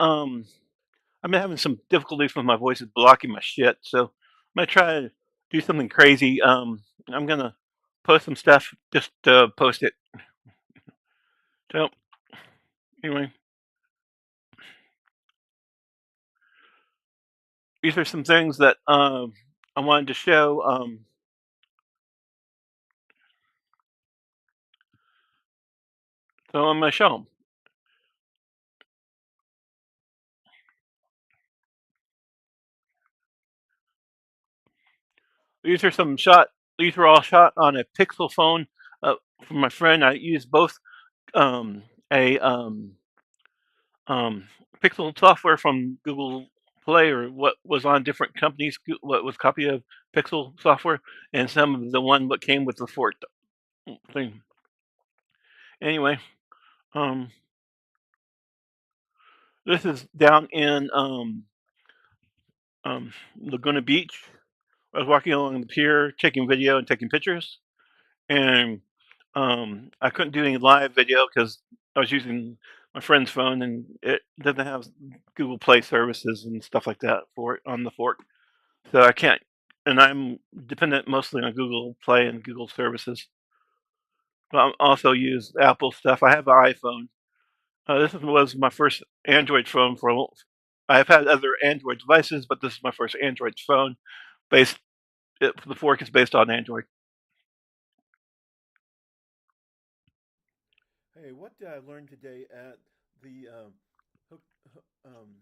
I've been having some difficulties with my voice is blocking my shit, so I'm gonna try to do something crazy. I'm gonna post some stuff, just post it. So anyway, these are some things that I wanted to show. So I'm gonna show them. These are some shot. These were all shot on a Pixel phone from my friend. I used both um, a um, Pixel software from Google Play or what was on different companies, what was copy of Pixel software, and some of the one that came with the Fort thing. Anyway, um, this is down in Laguna Beach. I was walking along the pier, taking video and taking pictures, and I couldn't do any live video because I was using my friend's phone and it doesn't have Google Play services and stuff like that for it on the fork. So I can't, and I'm dependent mostly on Google Play and Google services. But I also use Apple stuff. I have an iPhone. Was my first Android phone for. I've had other Android devices, but this is my first Android phone. Based, the fork is based on Android. Hey, what did I learn today at the Hook, um,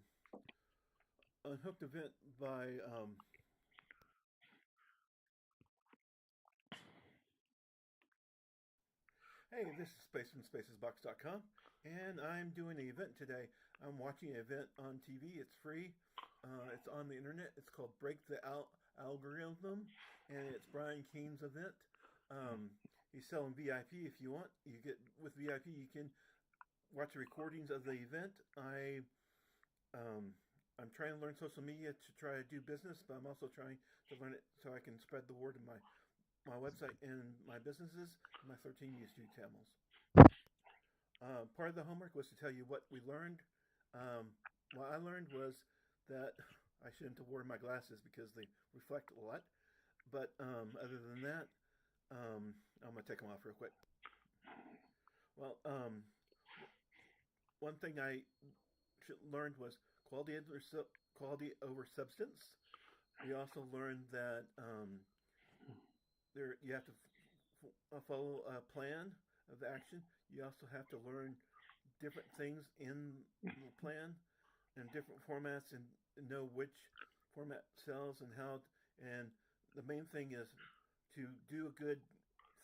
Unhooked event by Hey, this is SpaceFromSpacesBox.com, and I'm doing an event today. I'm watching an event on TV. It's free. It's on the internet. It's called Break the Algorithm, and it's Brian Kane's event. He's selling VIP if you want. You get with VIP, you can watch the recordings of the event. Um, I'm trying to learn social media to try to do business, but I'm also trying to learn it so I can spread the word of my website and my businesses and my 13 YouTube channels. Part of the homework was to tell you what we learned. What I learned was that I shouldn't have worn my glasses because they reflect a lot. But other than that, I'm gonna take them off real quick. Well, one thing I learned was quality over substance. We also learned that you have to follow a plan of action. You also have to learn different things in the plan and different formats and know which format sells and how. And the main thing is to do a good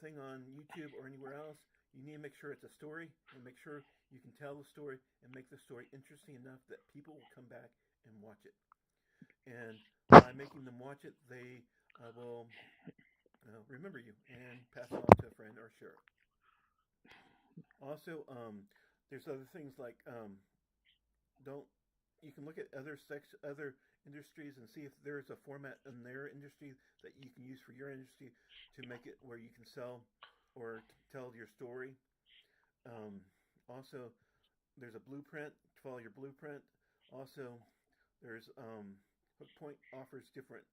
thing on YouTube or anywhere else. You need to make sure it's a story and make sure you can tell the story and make the story interesting enough that people will come back and watch it. And by making them watch it, they will remember you and pass it on to a friend or share it. Also, there's other things like don't you can look at other industries and see if there's a format in their industry that you can use for your industry to make it where you can sell or tell your story. Um, Also, there's a blueprint to follow your blueprint. Also, there's Hookpoint offers different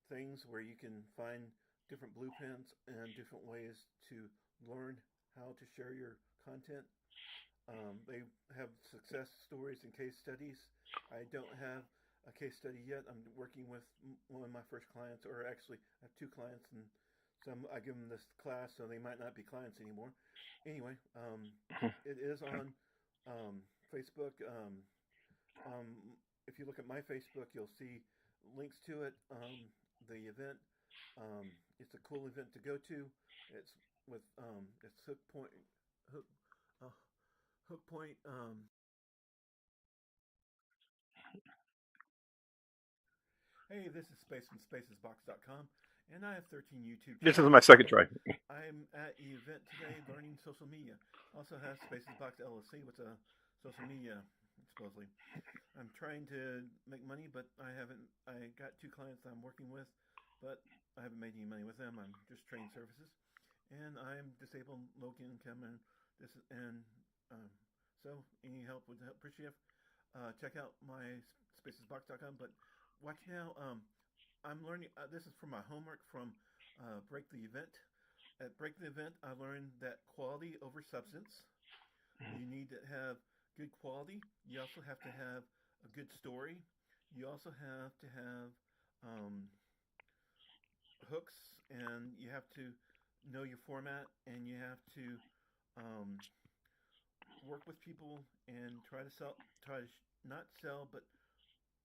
things where you can find different blueprints and different ways to learn how to share your content. They have success stories and case studies. I don't have a case study yet. I'm working with one of my first clients, or actually, I have two clients, and I give them this class, so they might not be clients anymore. Anyway, it is on Facebook. Um, if you look at my Facebook, you'll see links to it. The event. It's a cool event to go to. It's it's Hook, uh, Hook Point. Hey, this is Space from SpacesBox.com, and I have 13 YouTube This is channels. my second try. I'm at an event today learning social media. Also has SpacesBox LLC with a social media supposedly. I'm trying to make money, but I haven't. I got two clients I'm working with, but I haven't made any money with them. I'm just trading services, and I'm disabled, low income, and this and um, so any help would help appreciate. check out my spacesbox.com. But watch now. I'm learning. This is for my homework from Break the Event. At Break the Event, I learned that quality over substance. You need to have good quality. You also have to have a good story. You also have to have um, hooks, and you have to know your format, and you have to um, work with people and try to sell, not sell, but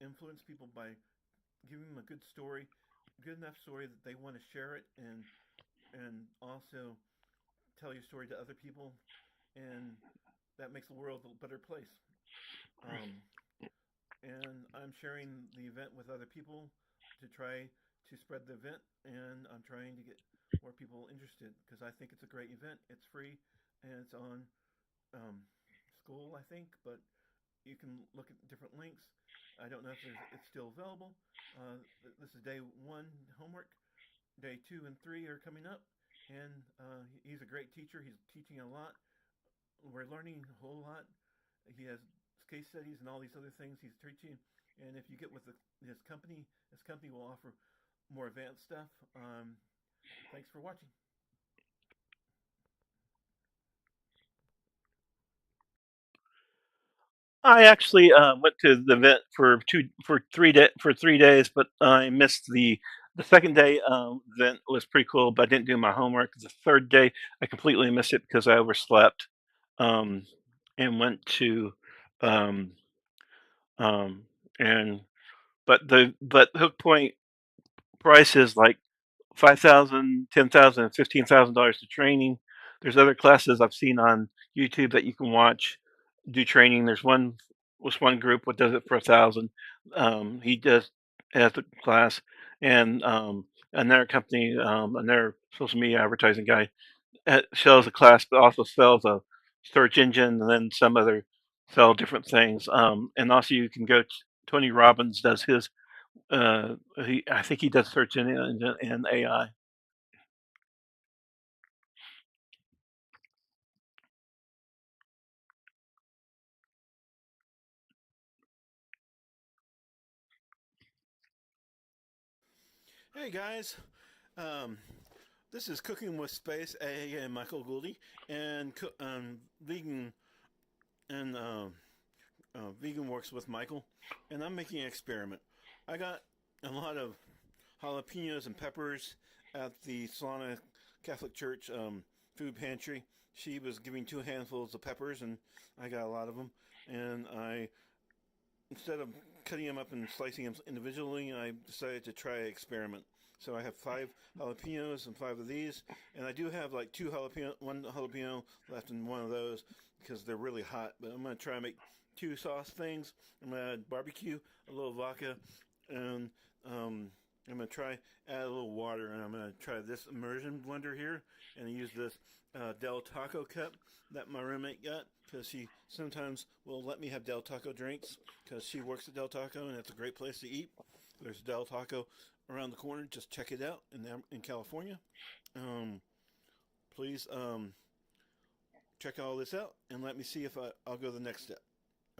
influence people by giving them a good story, good enough story that they want to share it, and also tell your story to other people, and that makes the world a better place. Um, and I'm sharing the event with other people to try to spread the event, and I'm trying to get more people interested because I think it's a great event. It's free, and it's on um, school, I think, but you can look at different links. I don't know if it's still available. This is day one homework. Day two and three are coming up, and he's a great teacher. He's teaching a lot. We're learning a whole lot. He has case studies and all these other things he's teaching. And if you get with his company will offer more advanced stuff. Thanks for watching. I actually went to the event for 3 days, but I missed the second day. Event was pretty cool, but I didn't do my homework. The third day, I completely missed it because I overslept, um, and went to um, um, and but Hook Point price is like 5,000, 10,000, $15,000 to training. There's other classes I've seen on YouTube that you can watch do training. One group what does it for 1,000. He does has the class, and another company, another social media advertising guy sells a class, but also sells a search engine, and then some other sell different things. And also you can go. Tony Robbins does his. I think he does search engine and AI. Hey guys, um, this is Cooking with Space, aka Michael Gouldy, and vegan and Vegan Works with Michael, and I'm making an experiment. I got a lot of jalapenos and peppers at the Solana Catholic Church food pantry. She was giving 2 handfuls of peppers, and I got a lot of them. And I, instead of cutting them up and slicing them individually, I decided to try an experiment. So I have 5 jalapenos and 5 of these, and I do have like one jalapeno left in one of those because they're really hot. But I'm gonna try to make 2 sauce things. I'm gonna add barbecue, a little vodka, and I'm gonna try add a little water, and I'm gonna try this immersion blender here, and use this Del Taco cup that my roommate got because she sometimes will let me have Del Taco drinks because she works at Del Taco, and it's a great place to eat. There's Del Taco around the corner. Just check it out in California. Um, please check all this out and let me see if I'll go the next step.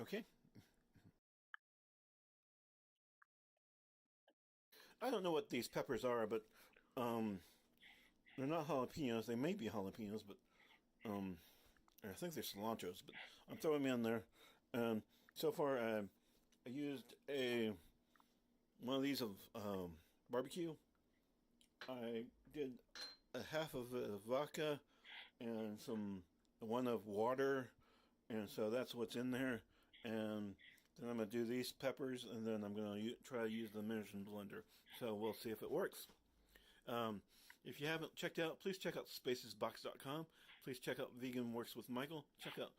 Okay. I don't know what these peppers are, but um, they're not jalapenos. They may be jalapenos, but um, I think they're cilantros. But I'm throwing them in there. So far, I used a one of these of barbecue. I did a half of vodka and one of water, and so that's what's in there. And then I'm gonna do these peppers, and then I'm gonna try to use the immersion blender. So we'll see if it works. Um, if you haven't checked out, please check out spacesbox.com. Please check out Vegan Works with Michael. Check out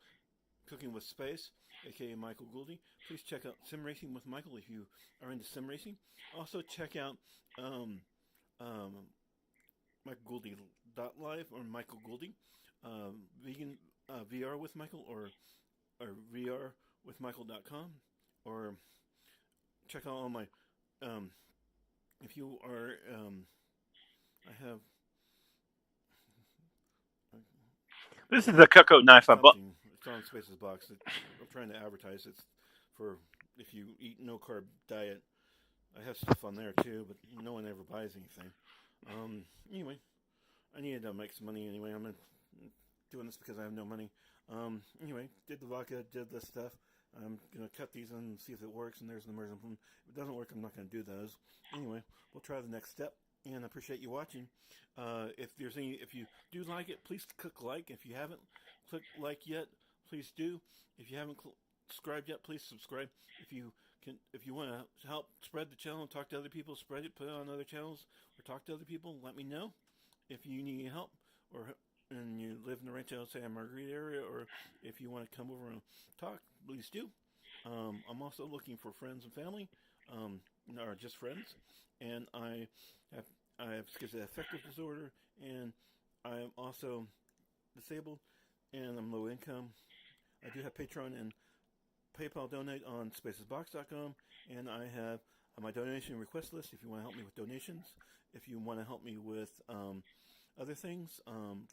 Cooking with Space, aka Michael Gouldy. Please check out Sim Racing with Michael if you are into sim racing. Also check out um, um, MichaelGouldy.live or Michael Gouldy, Vegan VR with Michael, or VR with Michael.com, or check out all my if you are I have This is a cocoa knife I bought. something. It's on Spaces Box. I'm trying to advertise. It's for if you eat no carb diet. I have stuff on there too, but no one ever buys anything. Anyway, I needed to make some money anyway. I'm doing this because I have no money. Anyway, did the vodka, did this stuff. I'm gonna cut these and see if it works. And there's the immersion. If it doesn't work, I'm not gonna do those. Anyway, we'll try the next step. And I appreciate you watching. If you do like it, please click like. If you haven't clicked like yet, please do. If you haven't subscribed yet, please subscribe. If you want to help spread the channel, talk to other people, spread it, put it on other channels, or talk to other people, let me know. If you need help, or and you live in the Rancho Santa Margarita area, or if you want to come over and talk, please do. I'm also looking for friends and family, or just friends, and I have schizoaffective disorder, and I am also disabled, and I'm low income. I do have Patreon and PayPal donate on spacesbox.com, and I have my donation request list if you want to help me with donations. If you want to help me with other things,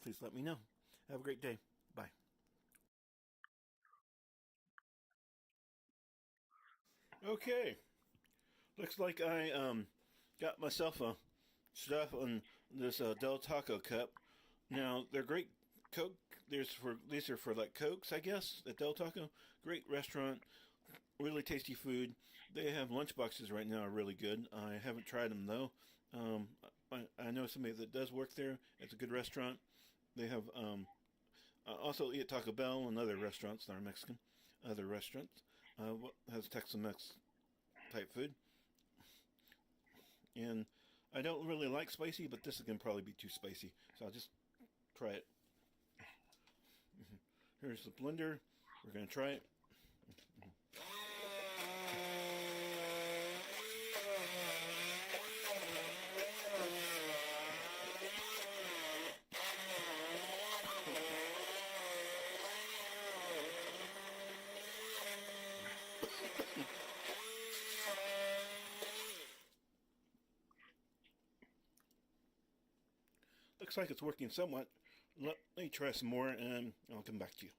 please let me know. Have a great day. Bye. Okay, looks like I got myself a stuff on this Del Taco cup. Now they're great Coke. These are for like Cokes, I guess. At Del Taco, great restaurant, really tasty food. They have lunch boxes right now, are really good. I haven't tried them though. Um, I know somebody that does work there. It's a good restaurant. They have also eat at Taco Bell and other restaurants that are Mexican. Other restaurants has Tex-Mex type food, and I don't really like spicy, but this is gonna probably be too spicy, so I'll just try it. Here's the blender. We're gonna try it. Looks like it's working somewhat. Let me try some more, and I'll come back to you.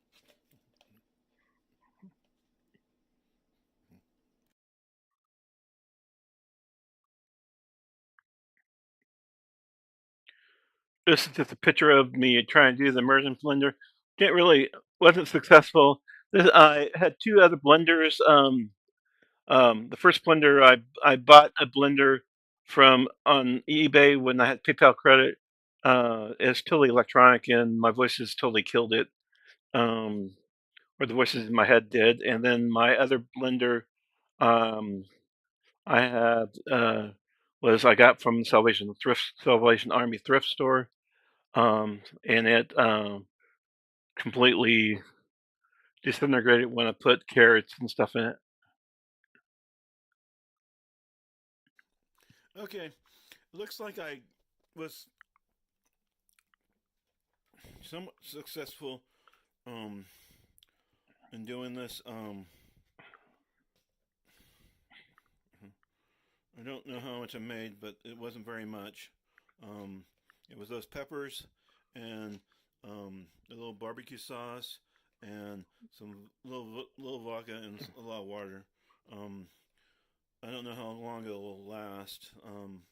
This is just a picture of me trying to do the immersion blender. Didn't really wasn't successful. I had two other blenders. The first blender I bought a blender from on eBay when I had PayPal credit. It's totally electronic, and my voices totally killed it. Um, or the voices in my head did. And then my other blender, um, I had was I got from Salvation Army thrift store, and it completely disintegrated when I put carrots and stuff in it. Okay, looks like I was somewhat successful um, in doing this. I don't know how much I made, but it wasn't very much. Um, it was those peppers and a little barbecue sauce and some little vodka and a lot of water. Um, I don't know how long it will last. I'm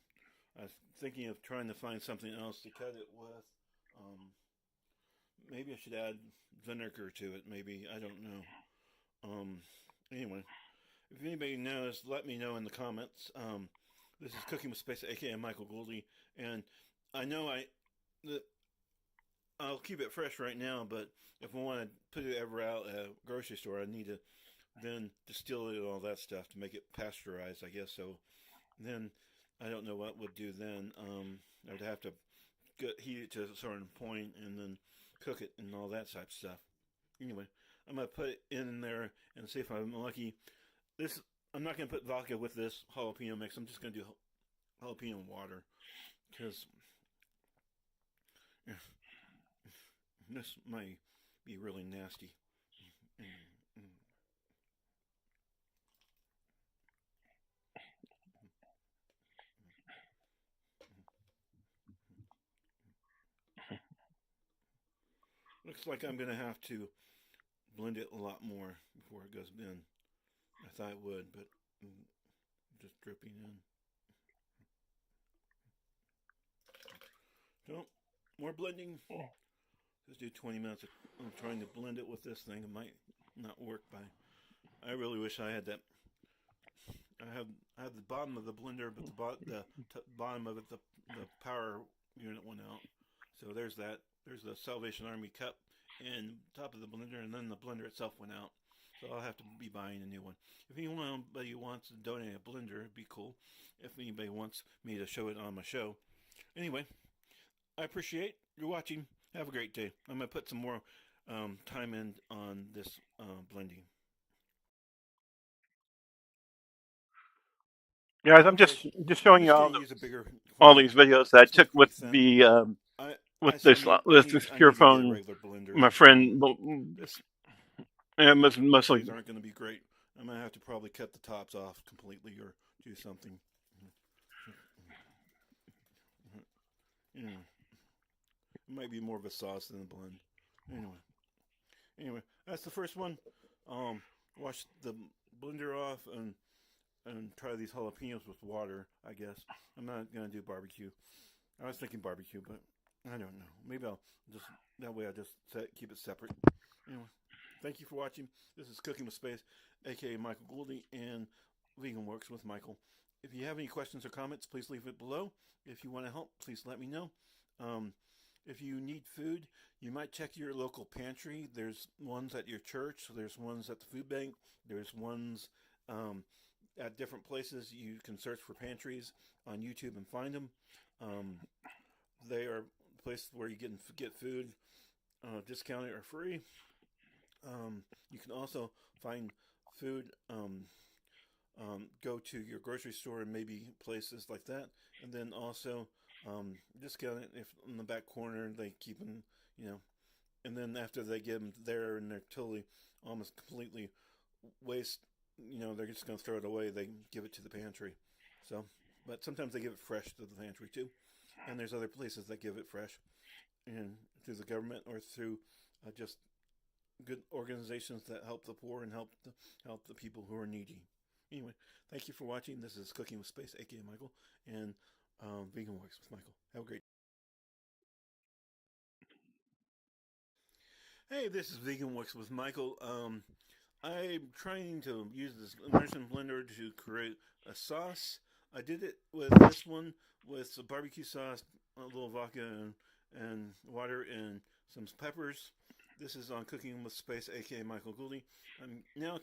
thinking of trying to find something else to cut it with. Um, Maybe I should add vinegar to it. Maybe I don't know. Um, anyway, if anybody knows, let me know in the comments. This is Cooking with Space, aka Michael Goldie, and I know the, I'll keep it fresh right now, but if I want to put it ever out at a grocery store, I need to then distill it and all that stuff to make it pasteurized, I guess. So then I don't know what would do then. I'd have to heat it to a certain point and then cook it and all that type of stuff. Anyway, I'm gonna put it in there and see if I'm lucky. This I'm not gonna put vodka with this jalapeno mix. I'm just gonna do jalapeno water because this might be really nasty. Looks like I'm gonna have to blend it a lot more before it goes in. I thought it would, but just dripping in. So, more blending. Let's do 20 minutes of trying to blend it with this thing. It might not work by. I really wish I had that. I have the bottom of the blender, but bottom of it, the power unit went out. So there's that. There's the Salvation Army cup and top of the blender, and then the blender itself went out. So I'll have to be buying a new one. If anybody wants to donate a blender, it'd be cool. If anybody wants me to show it on my show. Anyway, I appreciate you watching. Have a great day. I'm gonna put some more time in on this blending. Guys, I'm Okay, just I'm showing you just gonna use a bigger all quantity. these videos that I This one's took pretty thin. I still need with this I need to get a Purepone. regular blender. My friend, This and it was Some of mostly. these aren't going to be great. I'm going to have to probably cut the tops off completely or do something. Yeah, it might be more of a sauce than a blend. Anyway, that's the first one. Wash the blender off and try these jalapenos with water. I guess I'm not going to do barbecue. I was thinking barbecue, but I don't know. Maybe I'll just that way. I just keep it separate. Anyway, thank you for watching. This is Cooking with Space, aka Michael Goldie, and Vegan Works with Michael. If you have any questions or comments, please leave it below. If you want to help, please let me know. Um, if you need food, you might check your local pantry. There's ones at your church. There's ones at the food bank. There's ones at different places. You can search for pantries on YouTube and find them. Um, they are places where you get food discounted or free. You can also find food. Go to your grocery store and maybe places like that, and then also discount it if in the back corner they keep them, you know. And then after they get them there and they're totally, almost completely waste, they're just going to throw it away. They give it to the pantry. So, but sometimes they give it fresh to the pantry too. And there's other places that give it fresh, and through the government or through just good organizations that help the poor and help the people who are needy. Anyway, thank you for watching. This is Cooking with Space, aka Michael, and Vegan Works with Michael. Have a great. Hey, this is Vegan Works with Michael. I'm trying to use this immersion blender to create a sauce. I did it with this one with some barbecue sauce, a little vodka, and water, and some peppers. This is on Cooking with Space, aka Michael Gouldy. I'm now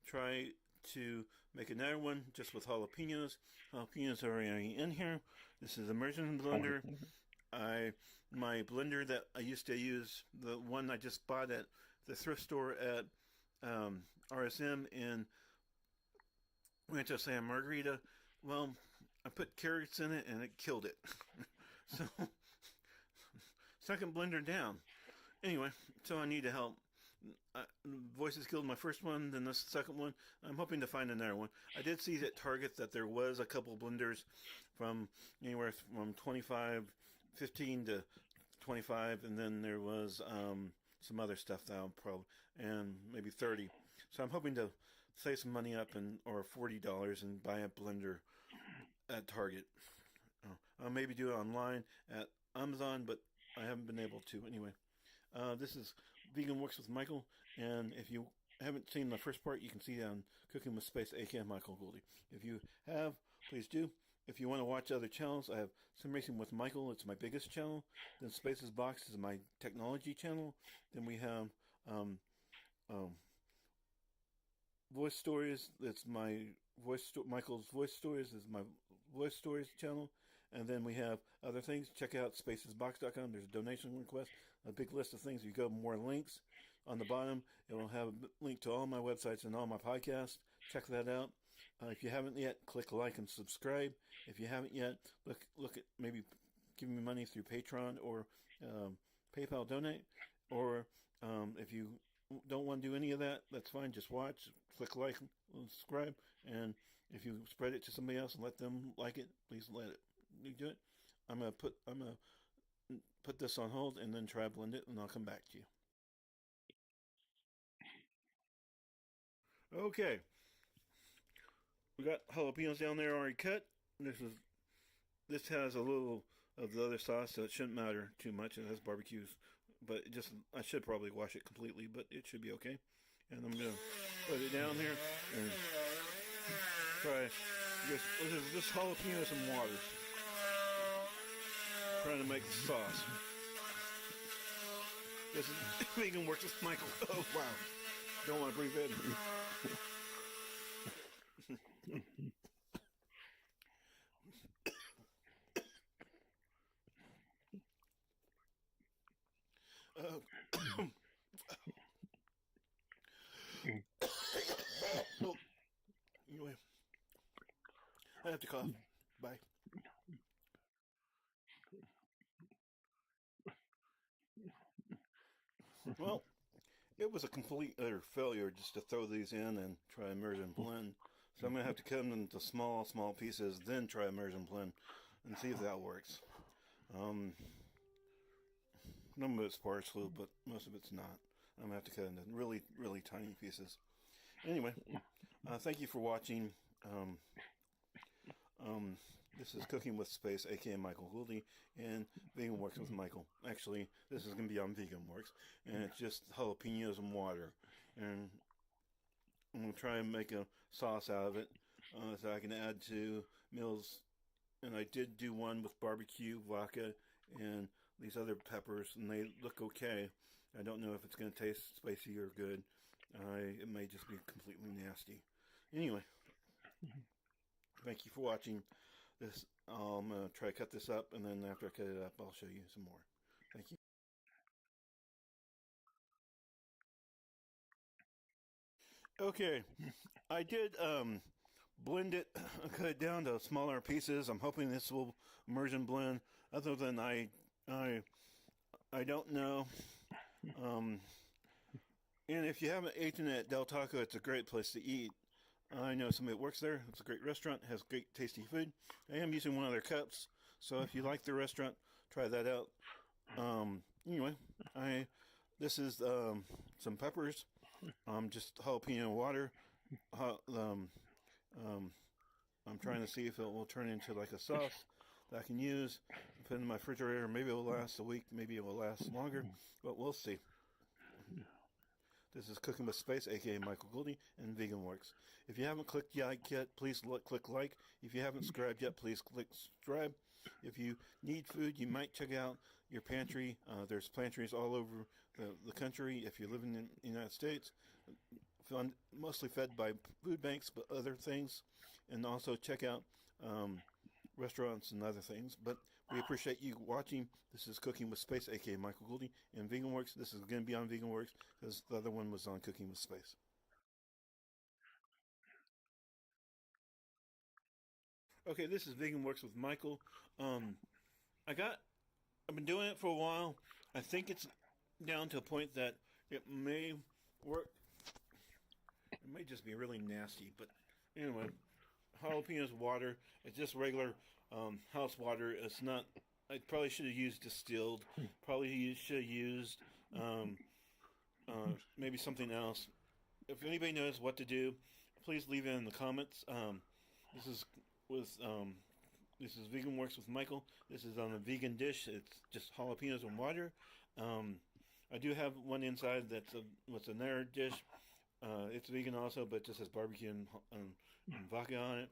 try to make another one just with jalapenos. Jalapenos are already in here. This is immersion blender. I My blender that I used to use, the one I just bought at the thrift store at RSM in Rancho Santa Margarita. Well, I put carrots in it and it killed it. So second blender down. Anyway, so I need to help. Voices killed my first one, then this second one. I'm hoping to find another one. I did see at Target that there was a couple blenders from anywhere from 15 to 25, and then there was some other stuff that I'll probably, and maybe 30. So I'm hoping to save some money up or $40 and buy a blender at Target. I'll maybe do it online at Amazon, but I haven't been able to. Anyway, this is Vegan Works with Michael, and if you haven't seen the first part, you can see it on Cooking with Space, aka Michael Goldie. If you have, please do. If you want to watch other channels, I have Sim Racing with Michael. It's my biggest channel. Then Spaces Box is my technology channel. Then we have um, Voice Stories. That's my Michael's Voice Stories is my Voice Stories channel. And then we have other things. Check out spacesbox.com. There's a donation request, a big list of things. You go more links on the bottom. It will have a link to all my websites and all my podcasts. Check that out. If you haven't yet, click like and subscribe. If you haven't yet, look at maybe giving me money through Patreon or PayPal donate. Or if you don't want to do any of that, that's fine. Just watch, click like, and subscribe, and if you spread it to somebody else and let them like it, please let it. You do it. I'm gonna put this on hold and then try to blend it, and I'll come back to you. Okay, we got jalapenos down there already cut. This has a little of the other sauce, so it shouldn't matter too much. It has barbecues, but I should probably wash it completely, but it should be okay. And I'm gonna put it down here and try this jalapenos and water. Trying to make the sauce. This is Vegan Works with Michael. Oh wow! Don't want to breathe in. Well, anyway, I have to cough. Bye. Well, it was a complete utter failure just to throw these in and try immersion blend. So I'm gonna have to cut them into small pieces, then try immersion blend and see if that works. Um, Some of it's partial, but most of it's not. I'm gonna have to cut into really tiny pieces. Anyway, thank you for watching. Um, um, this is Cooking with Space, aka Michael Gouldy, and Vegan Works with Michael. Actually, this is gonna be on Vegan Works, and it's just jalapenos and water. And I'm gonna try and make a sauce out of it so I can add to meals. And I did do one with barbecue, vodka, and these other peppers, and they look okay. I don't know if it's going to taste spicy or good. It may just be completely nasty. Anyway, thank you for watching this. I'm going to try to cut this up, and then after I cut it up, I'll show you some more. Thank you. Okay, I did blend it, cut it down to smaller pieces. I'm hoping this will immersion blend. Other than I don't know. Um, and if you haven't eaten at Del Taco, it's a great place to eat. I know somebody that works there. It's a great restaurant. Has great tasty food. I am using one of their cups, so if you like their restaurant, try that out. Anyway, I this is some peppers, just jalapeno water. Um, um, I'm trying to see if it will turn into like a sauce that I can use. Put in my refrigerator. Maybe it will last a week. Maybe it will last longer, but we'll see. This is Cooking with Space, aka Michael Gouldy, and Vegan Works. If you haven't clicked like yet, please click like. If you haven't subscribed yet, please click subscribe. If you need food, you might check out your pantry. There's pantries all over the country. If you live in the United States, mostly fed by food banks, but other things, and also check out restaurants and other things. But we appreciate you watching. This is Cooking with Space, aka Michael Gouldy, and Vegan Works. This is going to be on Vegan Works because the other one was on Cooking with Space. Okay, this is Vegan Works with Michael. Um, I've been doing it for a while. I think it's down to a point that it may work. It may just be really nasty, but anyway, jalapenos water. It's just regular house water. It's not. I probably should have used distilled. Probably should have used maybe something else. If anybody knows what to do, please leave it in the comments. This is with this is Vegan Works with Michael. This is on a vegan dish. It's just jalapenos and water. I do have one inside that's what's another dish. It's vegan also, but just has barbecue and vodka on it.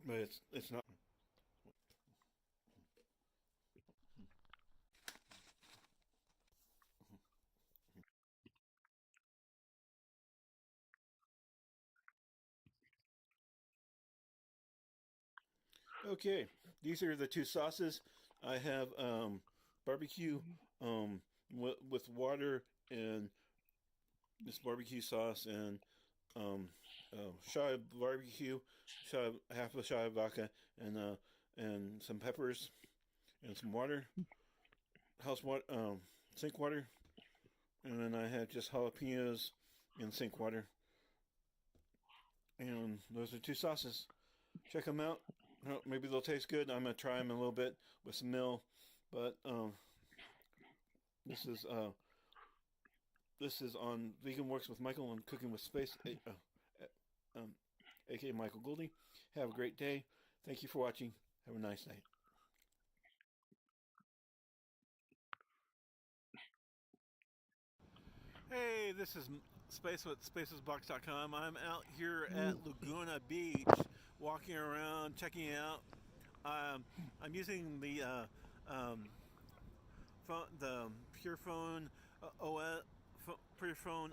But it's not. Okay, these are the two sauces. I have barbecue with water and this barbecue sauce and shot of barbecue, half a shot of vodka, and some peppers and some water, house water, sink water, and then I have just jalapenos and sink water. And those are two sauces. Check them out. Maybe they'll taste good. I'm gonna try them a little bit with some mill, but this is This is on Vegan Works with Michael on Cooking with Space, aka Michael Goldie. Have a great day. Thank you for watching. Have a nice night. Hey, this is Space with spacesbox.com. I'm out here at Laguna Beach, walking around, checking it out. I'm using um, the Purepone OS, Purepone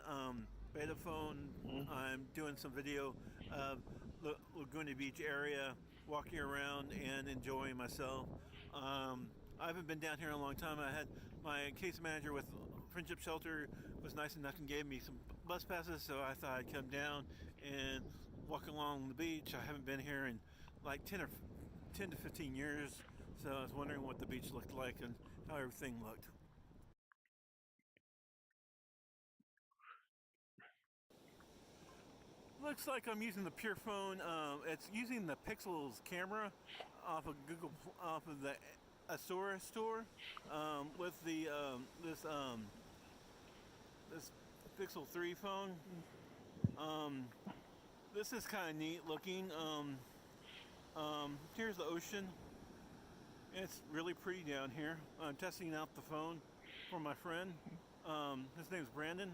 beta phone. I'm doing some video of Laguna Beach area, walking around and enjoying myself. I haven't been down here in a long time. I had my case manager with Friendship Shelter was nice enough and gave me some bus passes, so I thought I'd come down and walk along the beach. I haven't been here in like 10 to 15 years, so I was wondering what the beach looked like and how everything looked. Looks like I'm using the Purefone. It's using the Pixels camera off of off of the Asura store with the this Pixel 3 phone. Um, this is kind of neat looking. Here's the ocean. It's really pretty down here. I'm testing out the phone for my friend. His name's Brandon.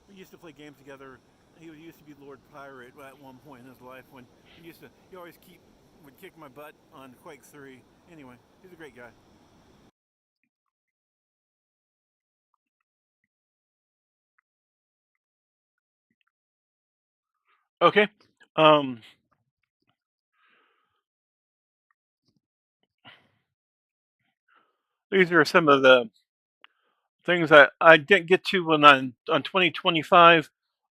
We used to play games together. He used to be Lord Pirate at one point in his life when he always would kick my butt on Quake 3. Anyway, he's a great guy. Okay. Um, these are some of the things that I didn't get to when on 2025.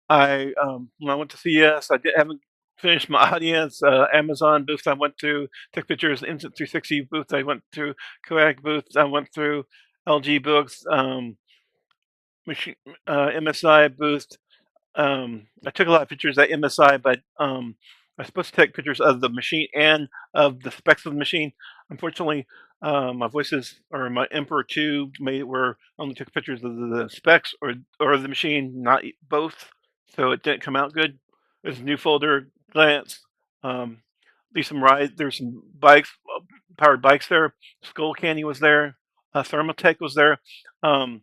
When I went to CES, haven't finished my audience. Amazon booth I went to, took pictures. Instant 360 booth I went to, Kodak booth I went through, LG booths, machine, MSI booth. I took a lot of pictures at MSI, but I was supposed to take pictures of the machine and of the specs of the machine. Unfortunately, my voices or my Emperor 2 made it where I only took pictures of the specs or the machine, not both, so it didn't come out good. There's a new folder, glance. Um, there's some bikes, powered bikes there. Skull Candy was there. Thermaltake was there. Um,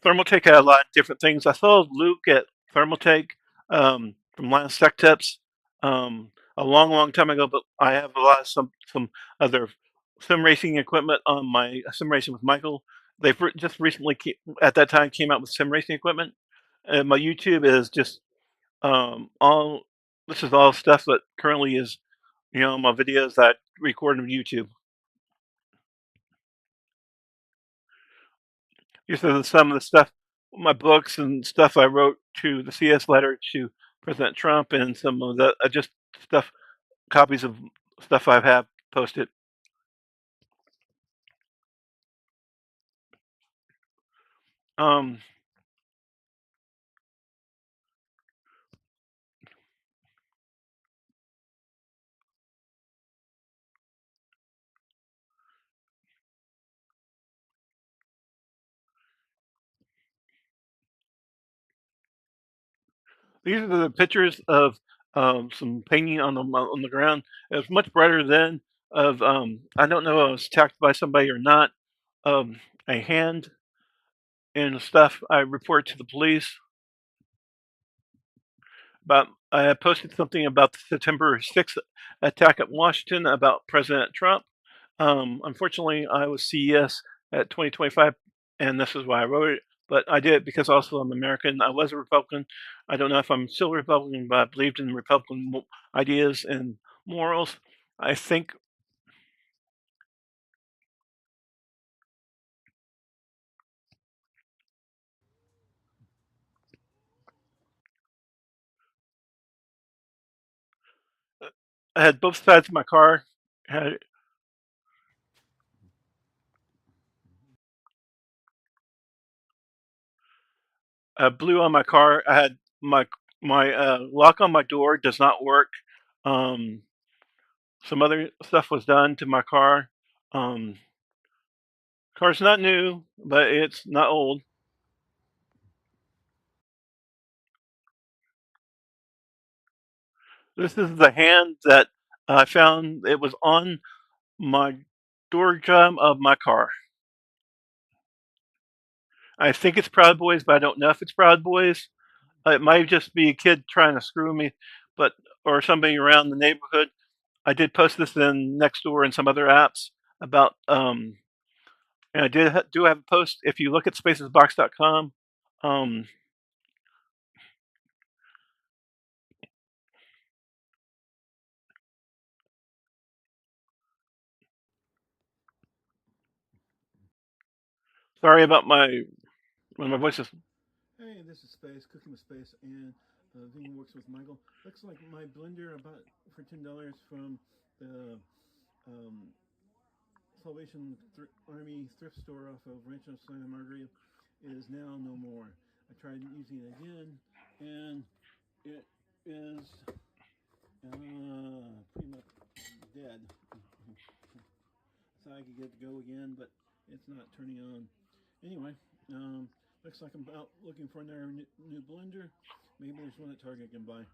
Thermaltake had a lot of different things. I saw Luke at Thermaltake from Last Tech Tips a long, long time ago, but I have a lot of some other sim racing equipment on my sim racing with Michael. They've just recently at that time came out with sim racing equipment. And my YouTube is just all this is all stuff that currently is my videos that I record on YouTube. These are some of the stuff, my books and stuff I wrote to the CS letter to President Trump, and some of the just stuff, copies of stuff I have posted. Um, these are the pictures of some painting on the ground. It was much brighter then. Of I don't know if I was attacked by somebody or not. A hand and stuff. I reported to the police. But I posted something about the September 6th attack at Washington about President Trump. Unfortunately, I was CES at 2025, and this is why I wrote it. But I did it because also I'm American. I was a Republican. I don't know if I'm still a Republican, but I believed in Republican ideas and morals. I think I had both sides of my car had blew on my car. I had my lock on my door does not work. Um, some other stuff was done to my car. Um, Car's not new, but it's not old. This is the hand that I found. It was on my door jamb of my car. I think it's Proud Boys, but I don't know if it's Proud Boys. It might just be a kid trying to screw me, but or somebody around the neighborhood. I did post this in Nextdoor and some other apps about and I do have a post. If you look at spacesbox.com, um, sorry about my when my voice is. Hey, this is Space, Cooking with Space, and Vegan Works with Michael. Looks like my blender I bought for $10 from the um, Salvation Army thrift store off of Rancho Santa Margarita is now no more. I tried using it again, and it is pretty much dead. Thought I could get it to go again, but it's not turning on. Anyway, looks like I'm out looking for another new blender. Maybe there's one at Target I can buy.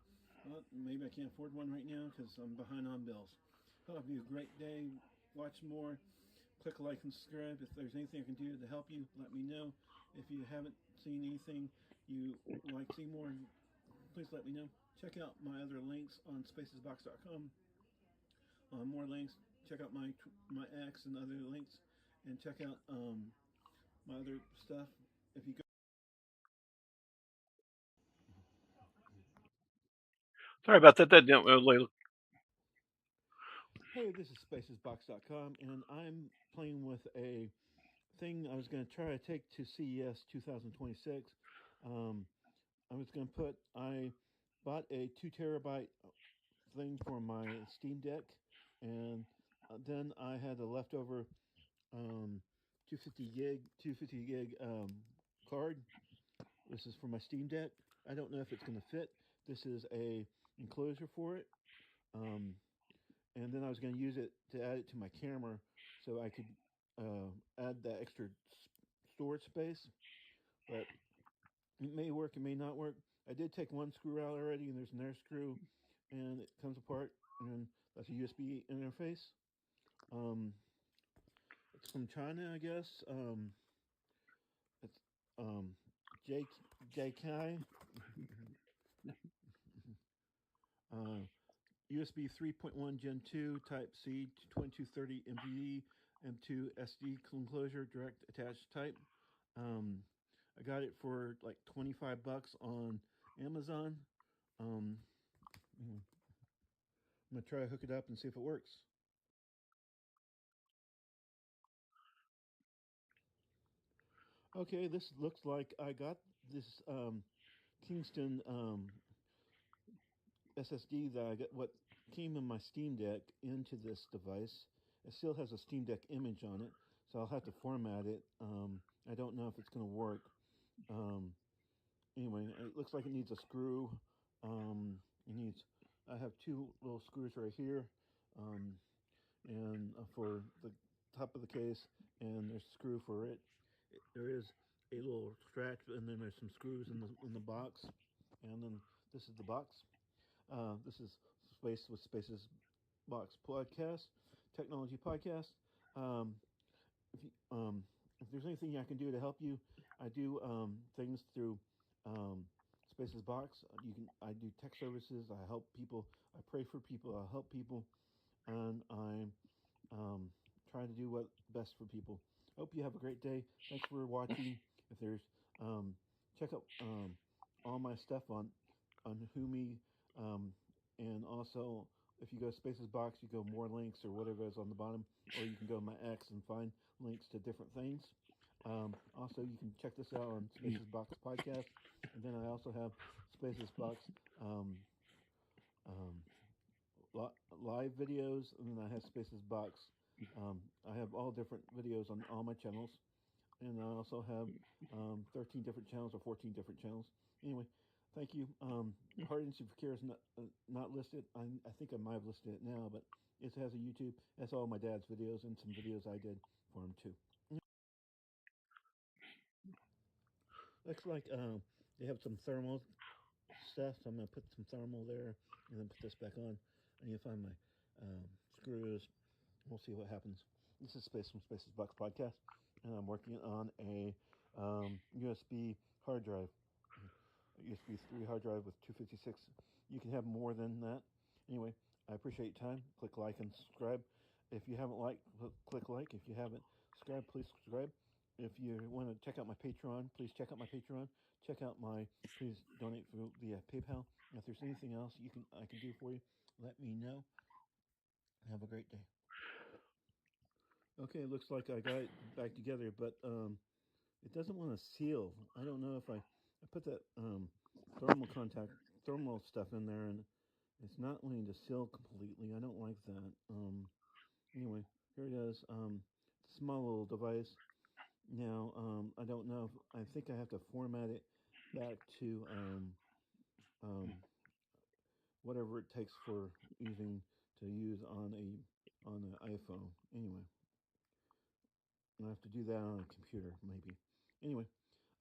Well, maybe I can't afford one right now because I'm behind on bills. Hope you have a great day. Watch more. Click like and subscribe. If there's anything I can do to help you, let me know. If you haven't seen anything you like to see more, please let me know. Check out my other links on spacesbox.com. More links. Check out my X and other links, and check out my other stuff. If you go. Sorry about that. That didn't really. Hey, this is spacesbox.com, and I'm playing with a thing I was going to try to take to CES 2026. Um, I bought a 2 terabyte thing for my Steam Deck, and then I had a leftover 250 gig card. This is for my Steam Deck. I don't know if it's going to fit. This is a enclosure for it. Um, and then I was going to use it to add it to my camera so I could add that extra storage space. But it may work, it may not work. I did take one screw out already, and there's another screw, and it comes apart, and that's a USB interface. Um, it's from China, I guess. It's J JK. uh, USB 3.1 Gen 2 Type C 2230 MBD M2 SD enclosure direct attached type. Um, I got it for like 25 bucks on Amazon. Um, I'm gonna try to hook it up and see if it works. Okay, this looks like I got this Kingston SSD that I got what came in my Steam Deck into this device. It still has a Steam Deck image on it, so I'll have to format it. I don't know if it's going to work. Um, anyway, it looks like it needs a screw. It needs. I have two little screws right here, um, and for the top of the case, and there's a screw for it. There is a little scratch, and then there's some screws in the box, and then this is the box. This is Space with Spaces Box podcast, technology podcast. Um, if there's anything I can do to help you, I do things through Spaces Box. I do tech services. I help people. I pray for people. I help people, and I'm trying to do what best for people. Hope you have a great day. Thanks for watching. If there's check out all my stuff on Humi, um, and also if you go to Spaces Box, you go more links or whatever is on the bottom, or you can go to my X and find links to different things. Also, you can check this out on Spaces Box podcast, and then I also have Spaces Box um, um, live videos, and then I have Spaces Box. I have all different videos on all my channels, and I also have 13 different channels or 14 different channels. Anyway, thank you. Hard and Super Care is not listed. I think I might have listed it now, but it has a YouTube. That's all my dad's videos and some videos I did for him too. Looks like they have some thermal stuff, so I'm gonna put some thermal there. and then put this back on. I need to find my screws. We'll see what happens. This is Space from Spaces Box Podcast, and I'm working on a USB hard drive, USB 3 hard drive with 256. You can have more than that. Anyway, I appreciate your time. Click like and subscribe. If you haven't liked, click like. If you haven't subscribed, please subscribe. If you want to check out my Patreon, please check out my Patreon. Check out my, please donate via PayPal. And if there's anything else I can do for you, let me know. Have a great day. Okay, it looks like I got it back together, but it doesn't want to seal. I don't know if I put that thermal stuff in there, and it's not wanting to seal completely. I don't like that. Anyway, here it is. Small little device. Now, I don't know. I think I have to format it back to um, whatever it takes for using to use on an iPhone. Anyway, I have to do that on a computer, maybe. Anyway,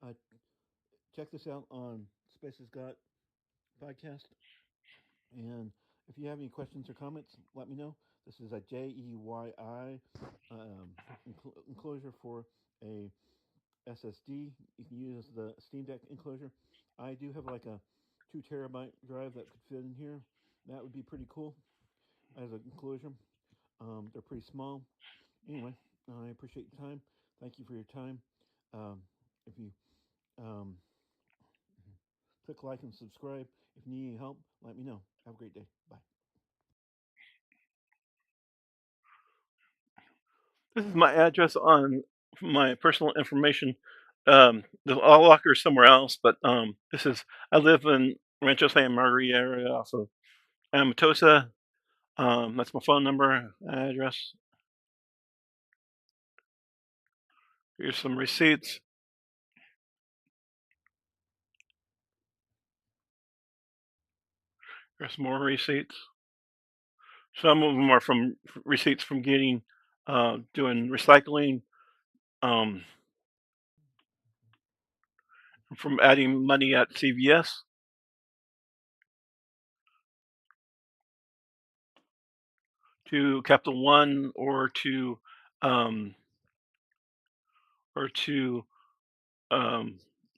uh, check this out on Spaces Got podcast. And if you have any questions or comments, let me know. This is a JEYI enclosure for a SSD. You can use the Steam Deck enclosure. I do have like a 2 terabyte drive that could fit in here. That would be pretty cool as an enclosure. They're pretty small. Anyway, I appreciate your time. Thank you for your time. If you um, click like and subscribe. If you need any help, let me know. Have a great day. Bye. This is my address on my personal information. The all locker is somewhere else, but this is I live in Rancho Santa Margarita area off of Amatosa. That's my phone number, address. Here's some receipts. Here's more receipts. Some of them are from receipts from getting doing recycling, um, from adding money at CVS. To Capital One um, or to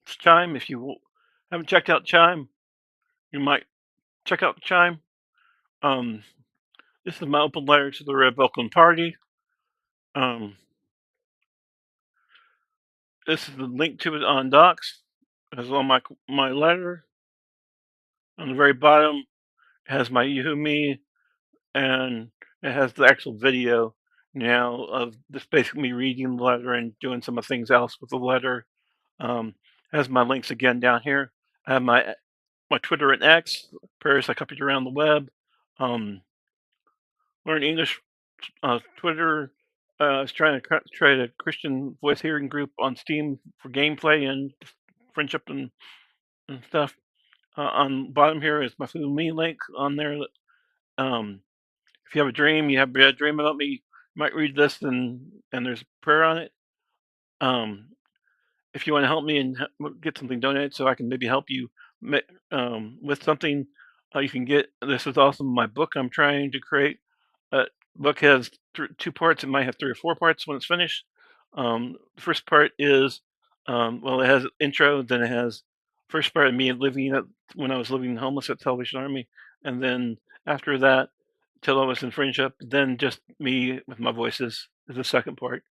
Chime. If you haven't checked out Chime, you might check out Chime. Um, this is my open letter to the Republican Party. Um, this is the link to it on Docs. It's on my letter. On the very bottom, it has my Yahoo Me, and it has the actual video now of this basically me reading the letter and doing some of the things else with the letter. Has my links again down here. I have my Twitter and X, prayers I copied around the web. Learn English, Twitter. I was trying to create a Christian voice hearing group on Steam for gameplay and friendship and stuff. On the bottom here is my Food Me link on there. Um, if you have a dream, you have a bad dream about me, you might read this and there's a prayer on it. If you want to help me and get something donated so I can maybe help you with something, you can get this is also my book I'm trying to create. Book has 2 parts. It might have 3 or 4 parts when it's finished. The first part is well, it has intro, then it has first part of me living when I was living homeless at Salvation Army, and then after that, till I was in friendship, then just me with my voices is the second part.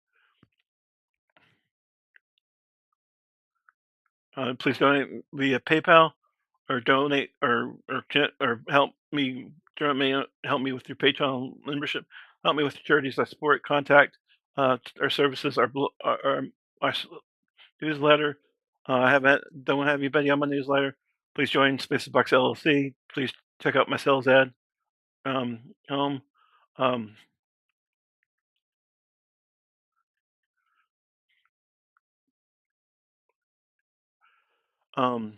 Please donate via PayPal or donate or help me help me with your Patreon membership. Help me with the charities I support. Contact our services, our newsletter. I don't have anybody on my newsletter. Please join Spaces Box LLC. Please check out my sales ad. Home. Um, um,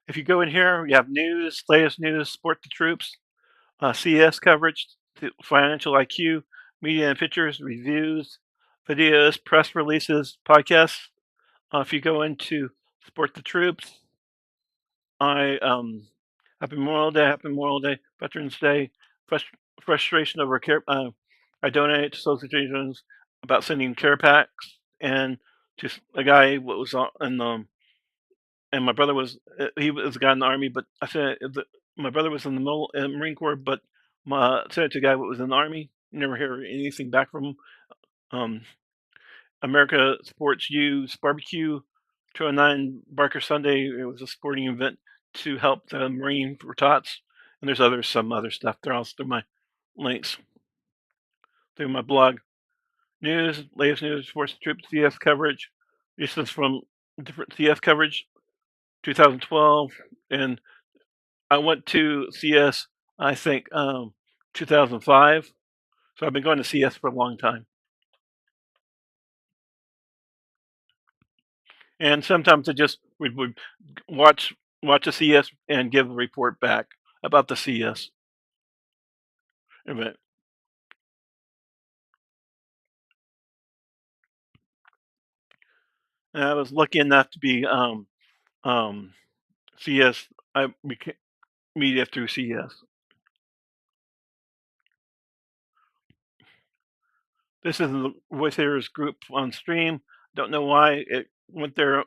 if you go in here, you have news, latest news, support the troops, CS coverage, financial IQ, media and pictures, reviews, videos, press releases, podcasts. If you go into support the troops, I Happy Memorial Day, Happy Memorial Day, Veterans Day. Frustration over care. I donated to associations about sending care packs and to a guy what was on in and my brother was he was a guy in the army, but I said my brother was in the Marine Corps, but my said to a guy what was in the army. Never hear anything back from him. Um, America Sports U's Barbecue 209 Barker Sunday. It was a sporting event to help the Marine for tots. And there's some other stuff. They're all through my links through my blog. News, latest news, Force Troops CS coverage. This is from different CS coverage, 2012. And I went to CS, I think, 2005. So I've been going to CS for a long time. And sometimes I just would watch a CS and give a report back about the CS event. And I was lucky enough to be um, CS. I became media through CS. This is the voiceovers group on stream. Don't know why it went there.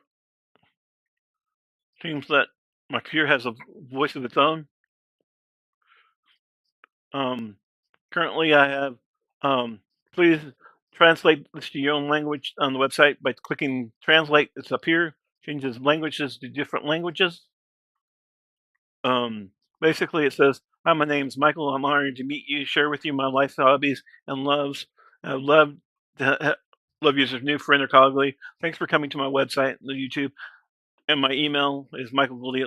Seems that my computer has a voice of its own. Um, Currently, I have. Please translate this to your own language on the website by clicking translate. It's up here. Changes languages to different languages. Um, Basically, it says, "Hi, my name's Michael. I'm honored to meet you, share with you my life, hobbies, and loves. I love to love you as a new friend or colleague. Thanks for coming to my website, the YouTube, and my email is Michael Goldie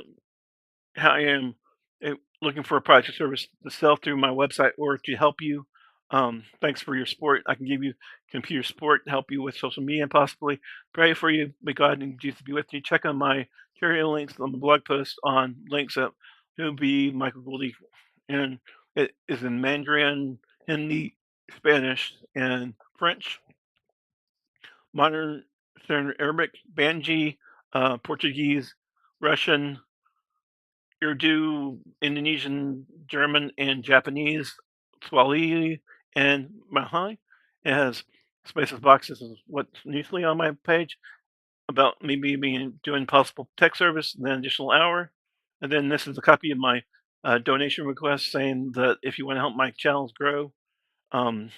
I am looking for a product or service to sell through my website or to help you. Thanks for your support. I can give you computer support, help you with social media, and possibly pray for you. May God and Jesus be with you. Check on my material links on the blog post on links at who be Michael Goldie, and it is in Mandarin, Hindi, Spanish, and French, modern Standard Arabic, Banji, Portuguese, Russian, Urdu, Indonesian, German, and Japanese, Swahili, and Malay. It has spaces boxes is what's usually on my page about me being doing possible tech service and then additional hour. And then this is a copy of my donation request saying that if you want to help my channels grow, um,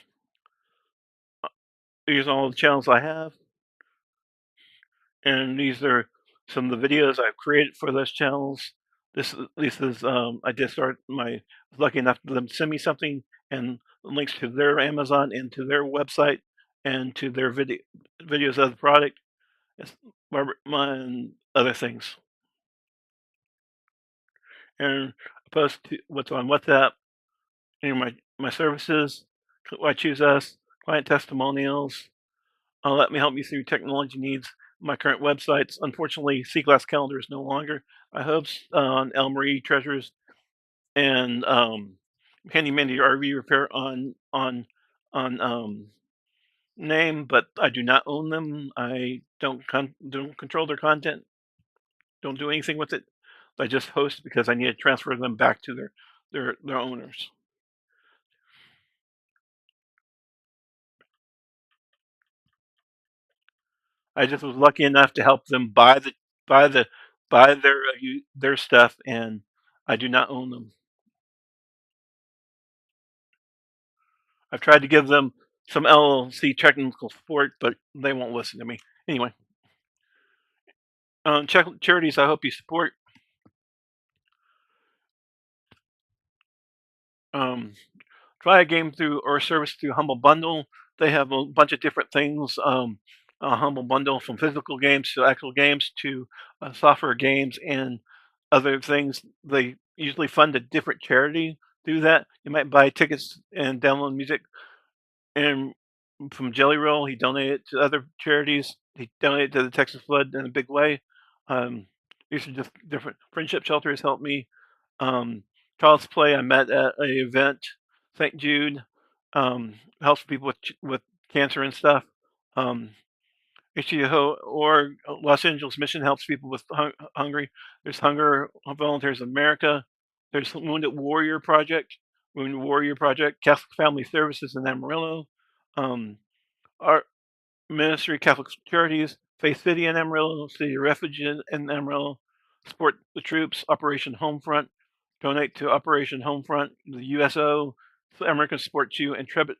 these are all the channels I have. And these are some of the videos I've created for those channels. This is I just started my was lucky enough for them to send me something and links to their Amazon and to their website and to their videos of the product and other things. And I post what's on WhatsApp and my services. I choose us client testimonials. Let me help you through technology needs. My current websites, unfortunately, C-Glass Calendar is no longer. I host on El Marie Treasures and Handy Mandy RV Repair on name, but I do not own them. I don't control their content. Don't do anything with it. I just host because I need to transfer them back to their owners. I just was lucky enough to help them buy the buy their stuff, and I do not own them. I've tried to give them some LLC technical support, but they won't listen to me. Anyway, charities I hope you support. Um, Try a game through or a service through Humble Bundle. They have a bunch of different things. Humble Bundle from physical games to actual games to software games and other things. They usually fund a different charity through that. You might buy tickets and download music. And from Jelly Roll, he donated to other charities. He donated to the Texas Flood in a big way. Um, these are just different. Friendship Shelters helped me. Child's Play, I met at an event. St. Jude helps people with cancer and stuff. Um, HCO or Los Angeles Mission helps people with hungry. There's Hunger Volunteers of America. There's Wounded Warrior Project, Catholic Family Services in Amarillo, um, our Ministry of Catholic Charities, Faith City in Amarillo, City of Refuge in Amarillo, Support the Troops, Operation Homefront, donate to Operation Homefront, the USO, American Support 2, Intrepid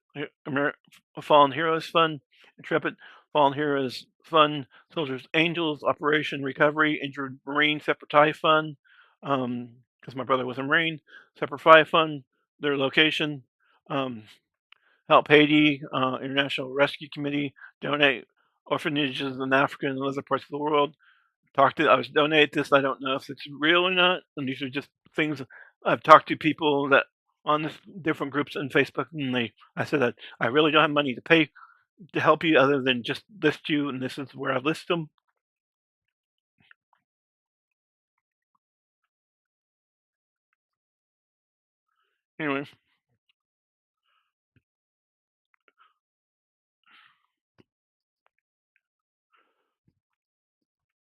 Fallen Heroes Fund, Intrepid Fallen Heroes Fund, Soldiers Angels, Operation Recovery, Injured Marine Separati Fund, because my brother was a Marine, Separati Fund, their location, um, Help Haiti, International Rescue Committee, donate orphanages in Africa and other parts of the world. I was donate this. I don't know if it's real or not. And these are just things I've talked to people that on this different groups on Facebook, and I said that I really don't have money to pay to help you other than just list you, and this is where I list them. Anyway,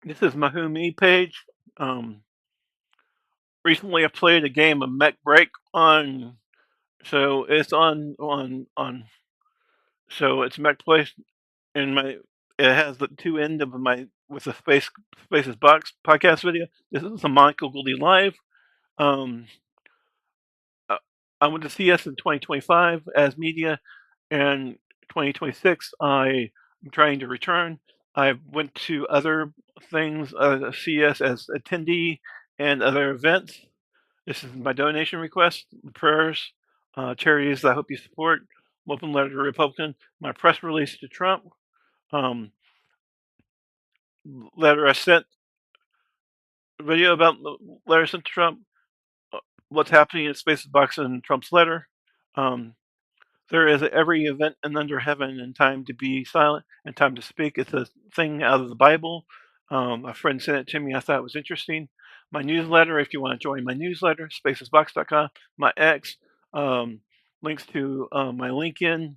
this is my Who Me page. Um, Recently, I played a game of Mech Break on, so it's on. So it's Mech Place and it has the two end of my with the Spaces Box podcast video. This is a Michael Goldie live. Um, uh, I went to CS in 2025 as media, and 2026 I am trying to return. I went to other things, CS as attendee and other events. This is my donation request, prayers, charities I hope you support. Open letter to Republican. My press release to Trump. Um, Letter I sent, video about the letter sent to Trump, what's happening in Spaces Box and Trump's letter. Um, there is every event and under heaven and time to be silent and time to speak. It's a thing out of the Bible. A friend sent it to me. I thought it was interesting. My newsletter, if you want to join my newsletter, spacesbox.com. My X, links to my LinkedIn,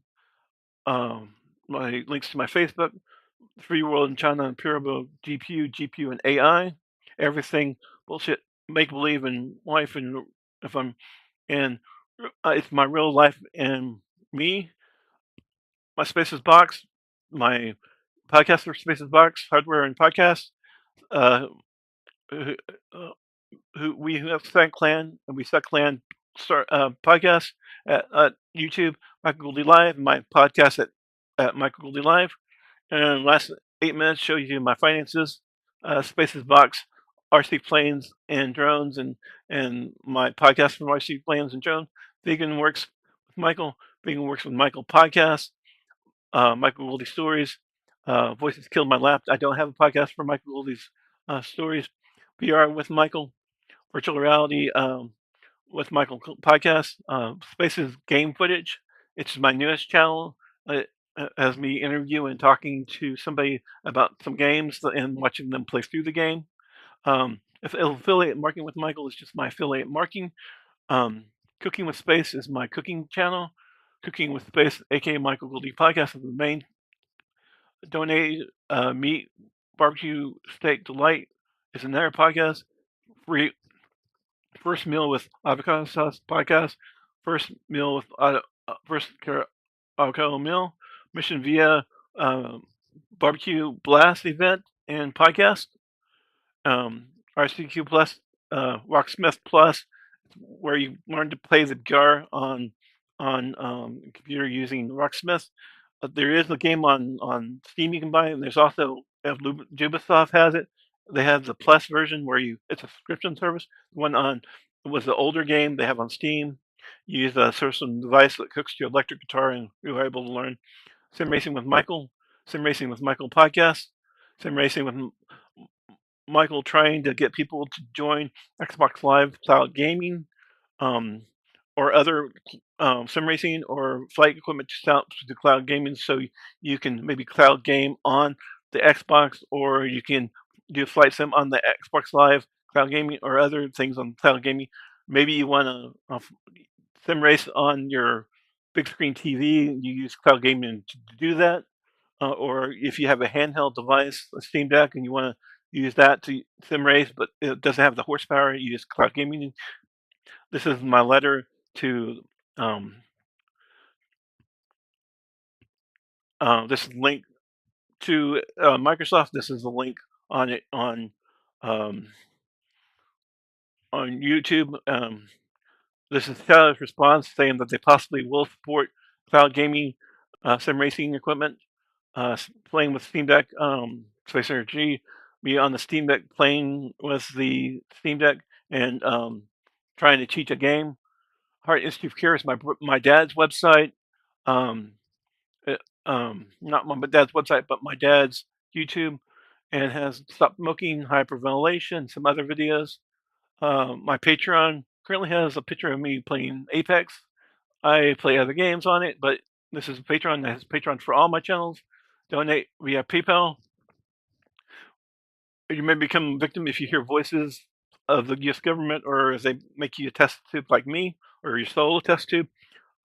my links to my Facebook, Free World in China and Purepone, GPU and AI, everything bullshit, make believe in life, and if I'm and it's my real life and me, my Spaces Box, my podcast for Spaces Box, hardware and podcast. Uh, who, uh, who we have Set Clan and we Set Clan start podcast at YouTube, Michael Goldie Live, my podcast at Michael Goldie Live. And last 8 minutes show you my finances, Spaces Box, RC planes and drones, and my podcast from RC planes and drones. Vegan Works with Michael, Vegan Works with Michael podcast, Michael Goldie stories, Voices Killed My Lap. I don't have a podcast for Michael Goldie's stories. VR with Michael, virtual reality with Michael podcast, Spaces game footage. It's my newest channel. Uh, as me interviewing and talking to somebody about some games and watching them play through the game. If affiliate marketing with Michael is just my affiliate marketing. Um, Cooking with Space is my cooking channel. Cooking with Space, aka Michael Goldie podcast, is the main. Donate meat barbecue steak delight is another podcast. Free First meal with avocado sauce podcast. First meal with avocado meal. Mission via um, barbecue blast event and podcast. RCQ Plus, Rocksmith Plus, where you learn to play the guitar on computer using Rocksmith. There is a game on Steam you can buy, and there's also if Ubisoft has it. They have the Plus version where it's a subscription service. The one on it was the older game they have on Steam. You use a certain device that hooks to your electric guitar, and you're able to learn Sim Racing with Michael, Sim Racing with Michael podcast, Sim Racing with Michael trying to get people to join Xbox Live Cloud Gaming, um, or other sim racing or flight equipment to cloud gaming, so you can maybe cloud game on the Xbox, or you can do flight sim on the Xbox Live cloud gaming or other things on cloud gaming. Maybe you want to sim race on your big screen TV. You use cloud gaming to do that, or if you have a handheld device, a Steam Deck, and you want to use that to sim race, but it doesn't have the horsepower, you use cloud gaming. This is my letter to um, this is link to Microsoft. This is a link on it um, on YouTube. This is Tyler's response saying that they possibly will support cloud gaming sim racing equipment. Playing with Steam Deck, Space Energy, be on the Steam Deck playing with the Steam Deck and trying to teach a game. Heart Institute of Care is my dad's website. Um, Not my dad's website, but my dad's YouTube, and has Stop Smoking, Hyperventilation, some other videos. My Patreon currently has a picture of me playing Apex. I play other games on it, but this is Patreon. That has Patreon for all my channels. Donate via PayPal. You may become a victim if you hear voices of the U.S. government, or if they make you a test tube like me, or your solo test tube.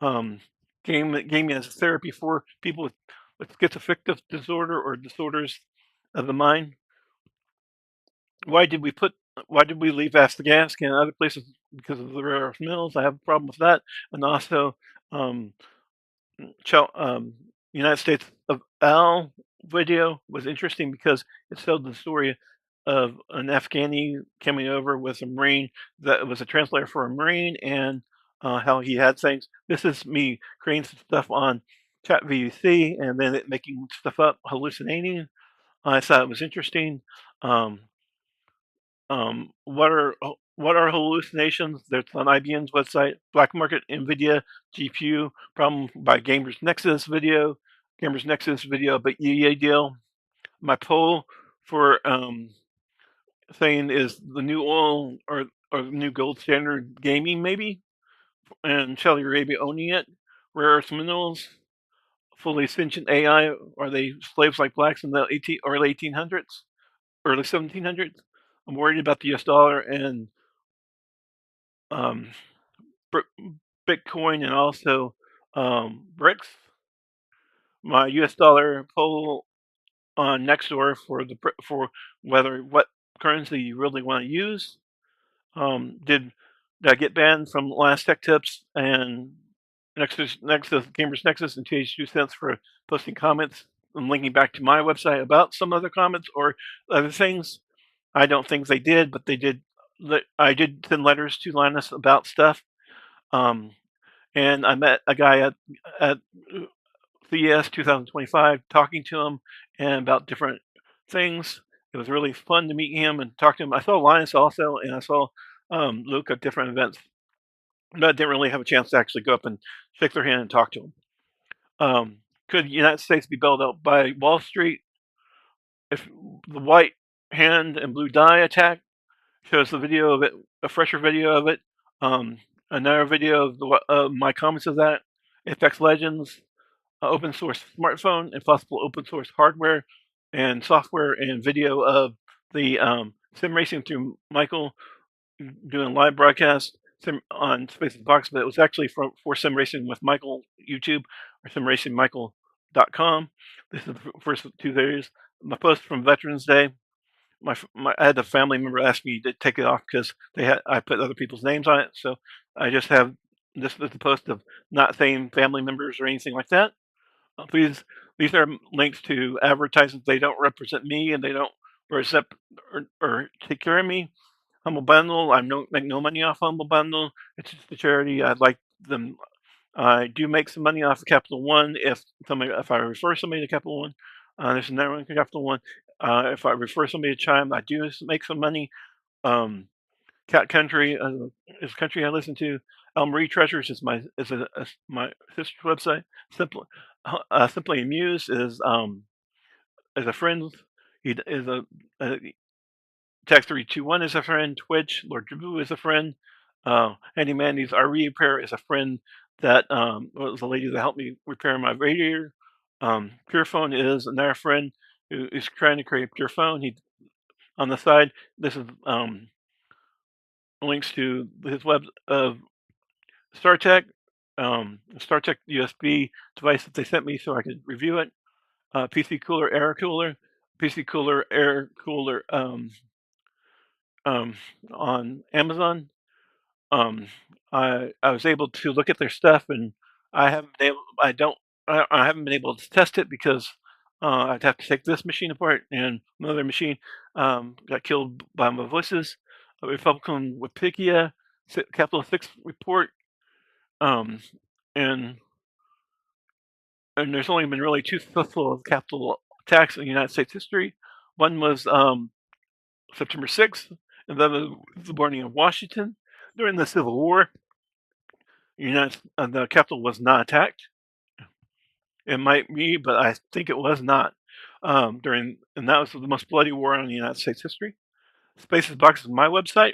Um, gaming as therapy for people with schizoaffective disorder or disorders of the mind. Why did we put? Why did we leave Afghanistan and other places because of the rare earth minerals? I have a problem with that, and also um, United States of Al video was interesting because it told the story of an Afghani coming over with a Marine that was a translator for a Marine, and how he had things. This is me creating some stuff on ChatVC and then it making stuff up, hallucinating. I thought it was interesting. Um, what are hallucinations? That's on IBM's website. Black market NVIDIA GPU problem by Gamers Nexus video, but EA deal. My poll for saying is the new oil or the new gold standard gaming maybe, and Saudi Arabia owning it. Rare earth minerals, fully sentient AI. Are they slaves like blacks in the early 1800s, early 1700s? I'm worried about the U.S. dollar and um, Bitcoin and also BRICS. My U.S. dollar poll on Nextdoor for whether what currency you really want to use. Did I get banned from last Tech Tips and Nexus Gamers Nexus and TH2 cents for posting comments and linking back to my website about some other comments or other things? I don't think they did, but they did. I did send letters to Linus about stuff. Um, and I met a guy at CES 2025, talking to him and about different things. It was really fun to meet him and talk to him. I saw Linus also, and I saw Luke at different events, but I didn't really have a chance to actually go up and shake their hand and talk to him. Could the United States be bailed out by Wall Street if the white hand and blue dye attack shows the video of it, a fresher video of it, um, another video of my comments of that, Apex Legends, open source smartphone and possible open source hardware and software and video of the sim racing through Michael doing live broadcast on Spaces Box, but it was actually for Sim Racing with Michael YouTube or simracingmichael.com. This is the first 2 days. My post from Veterans Day. I had a family member ask me to take it off because I put other people's names on it. So I just have this is the post of not saying family members or anything like that. Please, these are links to advertisements. They don't represent me and they don't represent or take care of me. Humble Bundle, I don't make no money off Humble Bundle. It's just a charity. I'd like them. I do make some money off of Capital One if I refer somebody to Capital One. There's another one Capital One. If I refer somebody to Chime, I do make some money. Cat Country is a country I listen to. Marie Treasures is my sister's website. Simply Amused is a friend. He is a Tax 321 is a friend. Twitch, Lord Jabu is a friend. Handy Mandy's RE repair is a friend that was a lady that helped me repair my radiator. Purepone is another friend who is trying to create a Purepone. He on the side. This is links to his web of StarTech, StarTech USB device that they sent me so I could review it. PC Cooler Air Cooler, PC Cooler Air Cooler on Amazon. um, I was able to look at their stuff, and I haven't been able. I don't. I haven't been able to test it because I'd have to take this machine apart, and another machine got killed by my voices. A Republican Wikipedia, Capital Six report, um, and there's only been really two successful capital attacks in the United States history. One was September 6th, and then the burning of Washington during the Civil War. The Capitol was not attacked. It might be, but I think it was not. And that was the most bloody war in the United States history. Spaces Box is my website.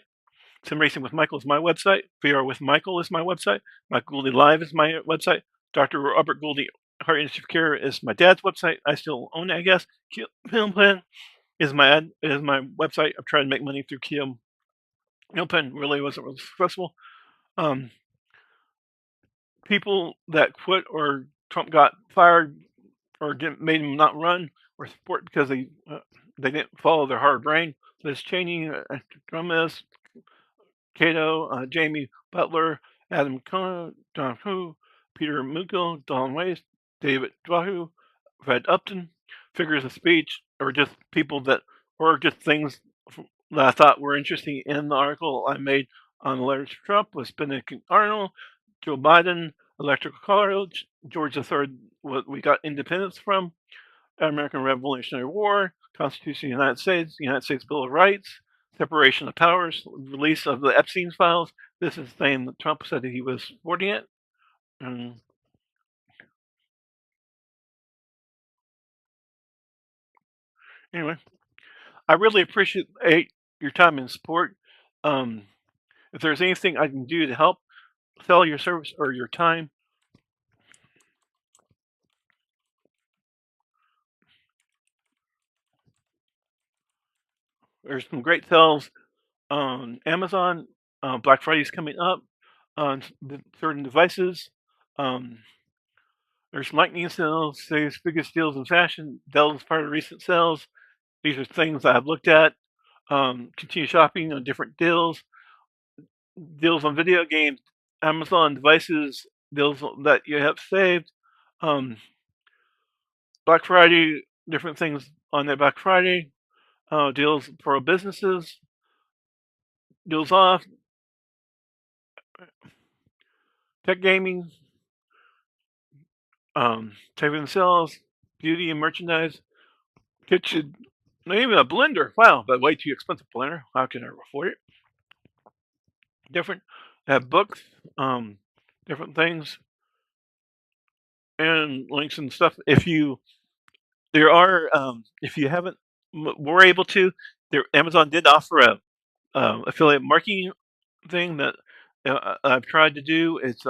Sim Racing with Michael is my website. VR with Michael is my website. Michael Gouldy Live is my website. Dr. Robert Gouldy Heart Institute Care is my dad's website. I still own it, I guess. Film Plan is my website. I'm trying to make money through Film Plan. Really wasn't really successful. Um, People that quit or Trump got fired or made him not run or support because they didn't follow their hard brain. Liz Cheney, Drumis, Cato, Jamie Butler, Adam Conner, John Hu, Peter Muko, Don Weiss, David Dwahu, Fred Upton. Figures of speech or just people that or just things that I thought were interesting in the article I made on the letters to Trump was Benedict Arnold, Joe Biden, electrical college, George III, what we got independence from, American Revolutionary War, Constitution of the United States Bill of Rights, separation of powers, release of the Epstein files. This is the thing that Trump said that he was supporting it. And anyway, I really appreciate your time and support. Um, if there's anything I can do to help sell your service or your time, there's some great sales on Amazon. Black Friday's coming up on certain devices. Um, there's lightning sales, say biggest deals in fashion. Dell's part of recent sales. These are things that I've looked at. Continue shopping on different deals, deals on video games, Amazon devices, deals that you have saved. Um, Black Friday, different things on that Black Friday. Deals for businesses, deals off, tech gaming, saving sales, beauty and merchandise, kitchen, even a blender. Wow, but way too expensive blender. How can I afford it? Different, have books, different things, and links and stuff. If you haven't, were able to, Amazon did offer a affiliate marketing thing that I've tried to do. It's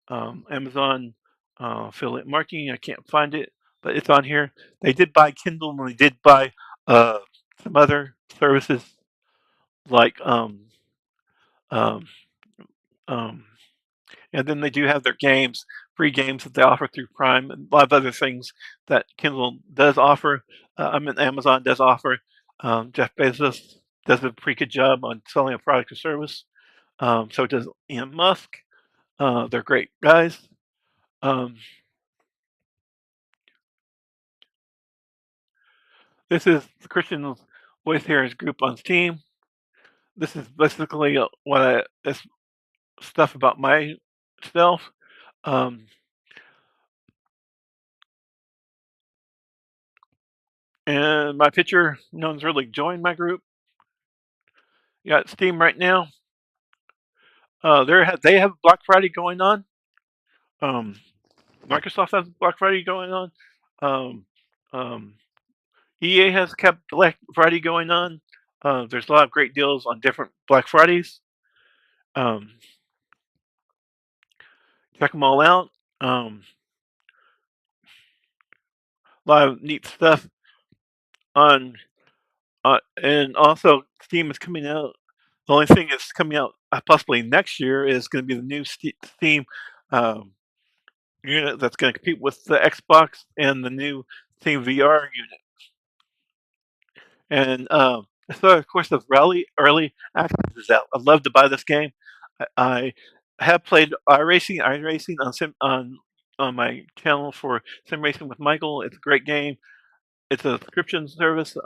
Amazon affiliate marketing. I can't find it, but it's on here. They did buy Kindle and they did buy uh, some other services like um, um, and then they do have their games, free games that they offer through Prime, and a lot of other things that Kindle does offer. Amazon does offer. Jeff Bezos does a pretty good job on selling a product or service. So does Elon Musk. They're great guys. Um, this is the Christian Voice Hearers group on Steam. This is basically this stuff about myself. Um, and my picture, no one's really joined my group. You got Steam right now. They have Black Friday going on. Um, Microsoft has Black Friday going on. Um, um, EA has kept Black Friday going on. There's a lot of great deals on different Black Fridays. Um, Check them all out. A lot of neat stuff on, and also Steam is coming out. The only thing that's coming out possibly next year is going to be the new Steam um, unit that's going to compete with the Xbox and the new Steam VR unit. And so, of course, the Rally early access is out. I'd love to buy this game. I have played iRacing on my channel for Sim Racing with Michael. It's a great game. It's a subscription service.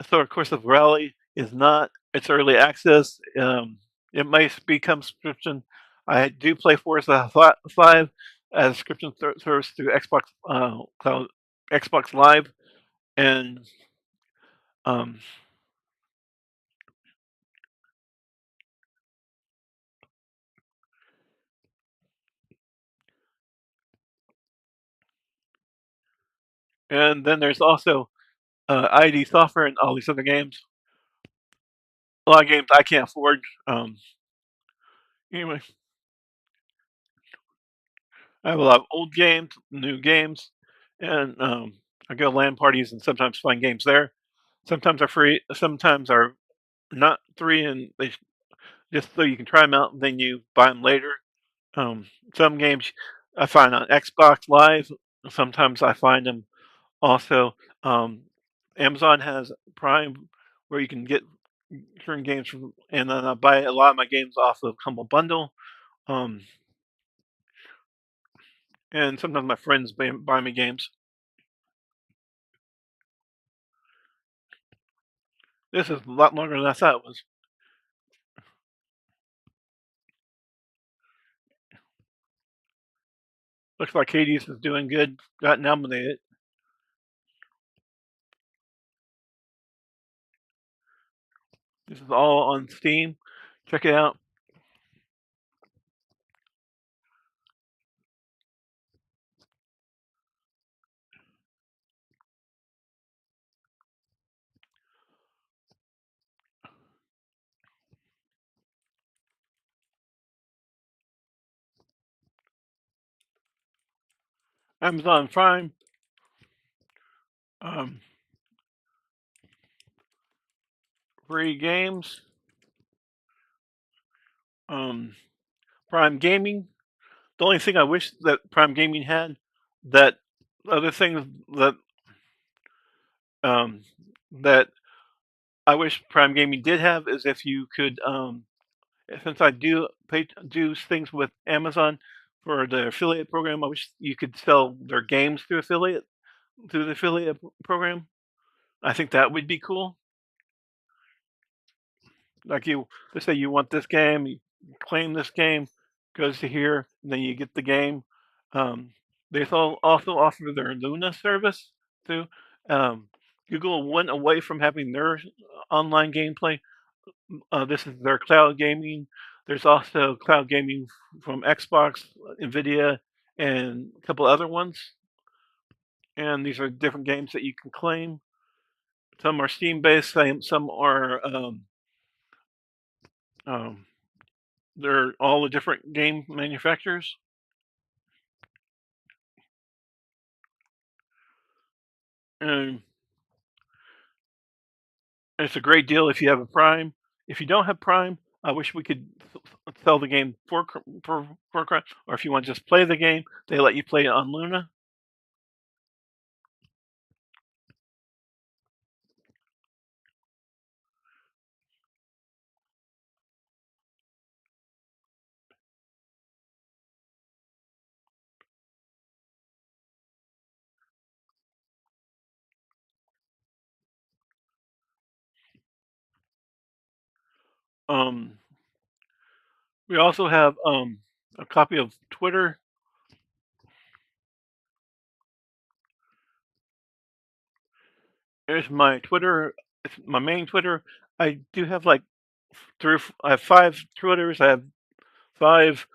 So of course the Rally is not. It's early access. It might become subscription. I do play Forza 5 as a subscription service through Xbox Cloud, Xbox Live, and um, and then there's also ID Software and all these other games. A lot of games I can't afford. Anyway, I have a lot of old games, new games, and I go to LAN parties and sometimes find games there. Sometimes are free, sometimes are not free, and they just so you can try them out, and then you buy them later. Um, some games I find on Xbox Live. Sometimes I find them also. Amazon has Prime, where you can get certain games from, and then I buy a lot of my games off of Humble Bundle. Um, and sometimes my friends buy me games. This is a lot longer than I thought it was. Looks like Hades is doing good. Got nominated. This is all on Steam. Check it out. Amazon Prime. Um, Free games. Um, Prime Gaming. The only thing I wish that Prime Gaming had, that other things that um, that I wish Prime Gaming did have is if you could, since I do things with Amazon for the affiliate program, I wish you could sell their games through the affiliate program. I think that would be cool. Like let's say you want this game, you claim this game, goes to here, and then you get the game. Um, they also offer their Luna service too. Um, Google went away from having their online gameplay. This is their cloud gaming. There's also cloud gaming from Xbox, Nvidia, and a couple other ones. And these are different games that you can claim. Some are Steam based, some are um, they're all the different game manufacturers. And it's a great deal if you have a Prime. If you don't have Prime, I wish we could sell the game for crime. Or if you want to just play the game, they let you play it on Luna. Um, we also have a copy of Twitter. Here's my Twitter. It's my main Twitter. I do have like I have 5 Twitters. I have 5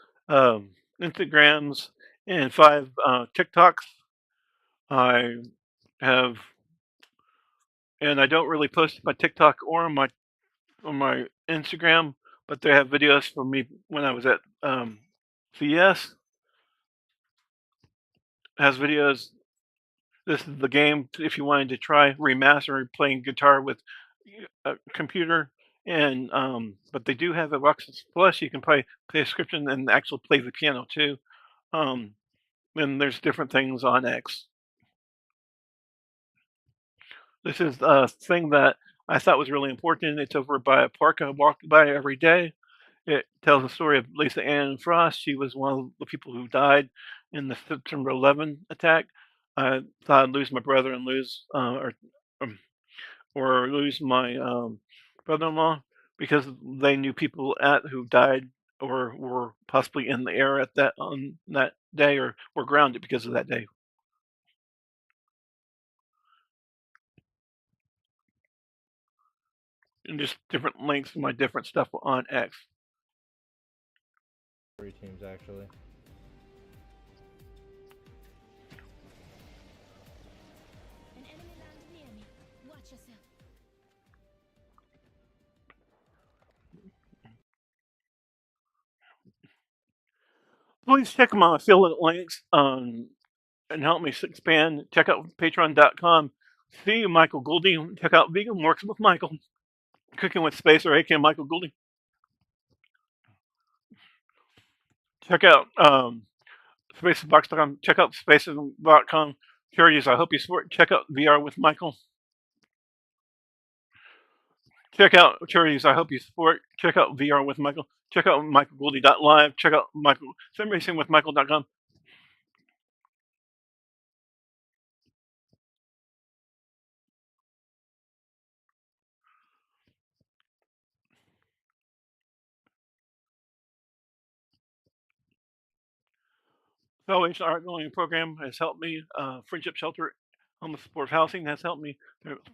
Instagrams and 5 TikToks. I have, and I don't really post my TikTok or on my Instagram, but they have videos from me when I was at CES. Has videos. This is the game if you wanted to try remaster playing guitar with a computer. And but they do have a Roxas Plus. You can play a description and actually play the piano too. Um, and there's different things on X. This is a thing that I thought was really important. It's over by a park I walk by every day. It tells the story of Lisa Ann Frost. She was one of the people who died in the September 11 attack. I thought I'd lose my brother and um, lose my brother-in-law because they knew people who died or were possibly in the air at that on that day or were grounded because of that day. And just different links to my different stuff on X. Three teams actually. An enemy land near me. Watch yourself. Please check my affiliate links and help me expand. Check out patreon.com. See you, Michael Goldie. Check out Vegan Works with Michael. Cooking with Space or AK Michael Goldie. Check out spacesbox.com. Check out spaces.com. Charities I hope you support. Check out VR with Michael. Check out charities I hope you support. Check out VR with Michael. Check out michaelgoldie.live. Check out simracingwithmichael.com. Salvation Art Going program has helped me. Friendship Shelter Homeless Supportive Housing has helped me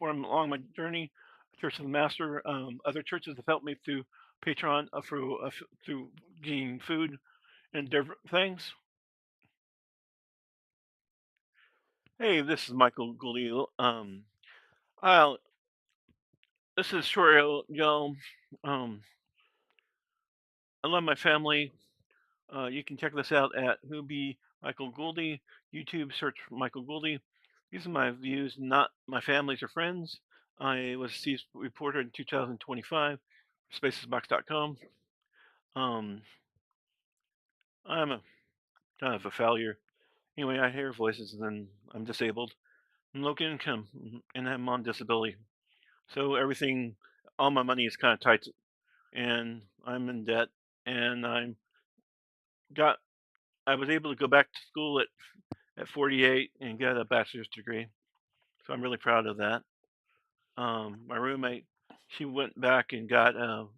along my journey. Church of the Master, other churches have helped me through Patreon through getting food and different things. Hey, this is Michael Goldie. This is short, y'all. I love my family. You can check this out at Who Be Michael Goldie. YouTube, search for Michael Goldie. These are my views, not my family's or friends. I was a seized reporter in 2025, spacesbox.com. I'm a kind of a failure. Anyway, I hear voices and I'm disabled. I'm low income and I'm on disability. So all my money is kind of tight and I'm in debt and I was able to go back to school at 48 and get a bachelor's degree. So I'm really proud of that. My roommate, she went back and got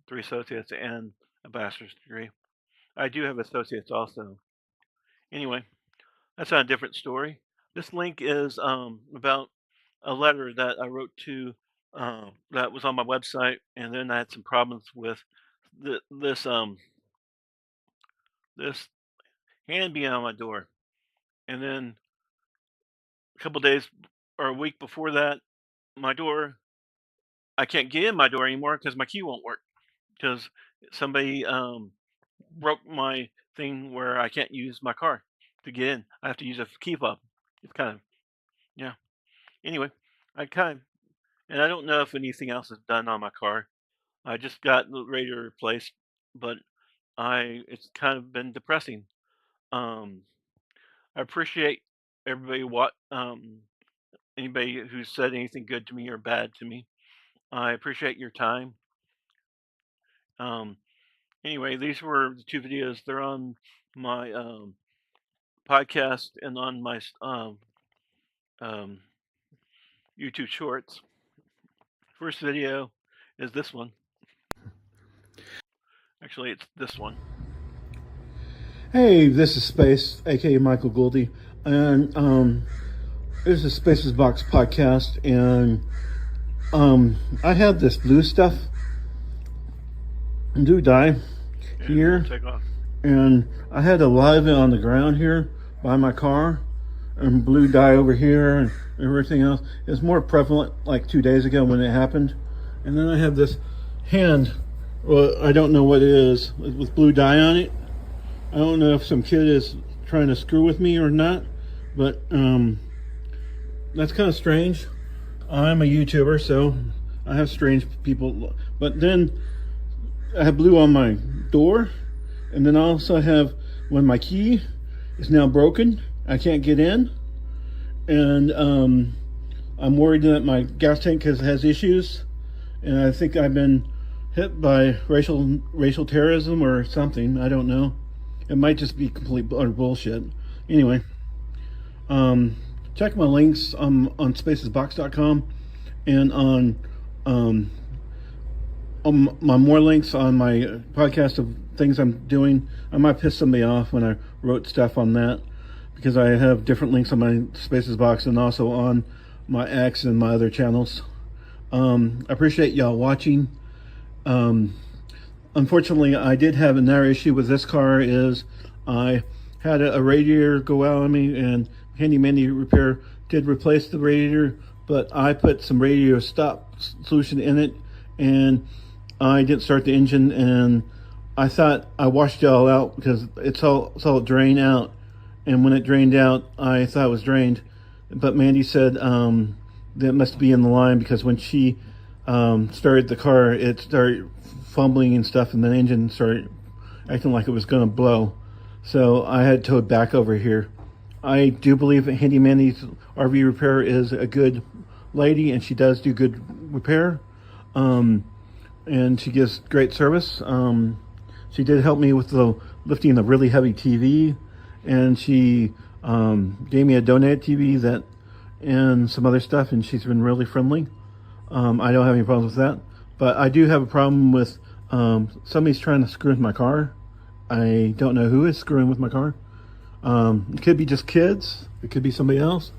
3 associates and a bachelor's degree. I do have associates also. Anyway, that's a different story. This link is about a letter that I wrote to that was on my website, and then I had some problems with this this hand being on my door, and then a couple days or a week before that, my door I can't get in my door anymore because my key won't work because somebody broke my thing where I can't use my car to get in. I have to use a key fob. It's kind of yeah. Anyway, and I don't know if anything else is done on my car. I just got the radiator replaced, but it's kind of been depressing. Um, I appreciate everybody anybody who said anything good to me or bad to me. I appreciate your time. Anyway, these were the 2 videos. They're on my podcast and on my um, YouTube Shorts. First video is this one. Actually, it's this one. Hey, this is Space, aka Michael Goldie, and this is Spaces Box podcast, and I have this blue stuff, blue dye here, and I had a lot of it on the ground here by my car, and blue dye over here, and everything else. It's more prevalent like 2 days ago when it happened, and then I have this hand. Well, I don't know what it is with blue dye on it. I don't know if some kid is trying to screw with me or not, but that's kind of strange. I'm a YouTuber, so I have strange people. But then I have blue on my door, and then I also have when my key is now broken, I can't get in, and I'm worried that my gas tank has issues, and I think I've been hit by racial terrorism or something. I don't know. It might just be complete utter bullshit. Anyway, um, check my links on spacesbox.com and um, on my more links on my podcast of things I'm doing. I might piss somebody off when I wrote stuff on that because I have different links on my Spaces box and also on my X and my other channels. I appreciate y'all watching. Um, Unfortunately, I did have another issue with this car. Is I had a radiator go out on me, and Handy Mandy Repair did replace the radiator, but I put some radiator stop solution in it, and I didn't start the engine, and I thought I washed it all out because it saw it drain out, and when it drained out, I thought it was drained, but Mandy said that must be in the line because when she started the car, it started fumbling and stuff, and the engine started acting like it was going to blow. So I had towed back over here. I do believe that Handy Mandy's RV Repair is a good lady, and she does do good repair. And she gives great service. She did help me with the lifting a really heavy TV, and she gave me a donated TV that and some other stuff, and she's been really friendly. I don't have any problems with that, but I do have a problem with somebody's trying to screw with my car. I don't know who is screwing with my car. It could be just kids. It could be somebody else.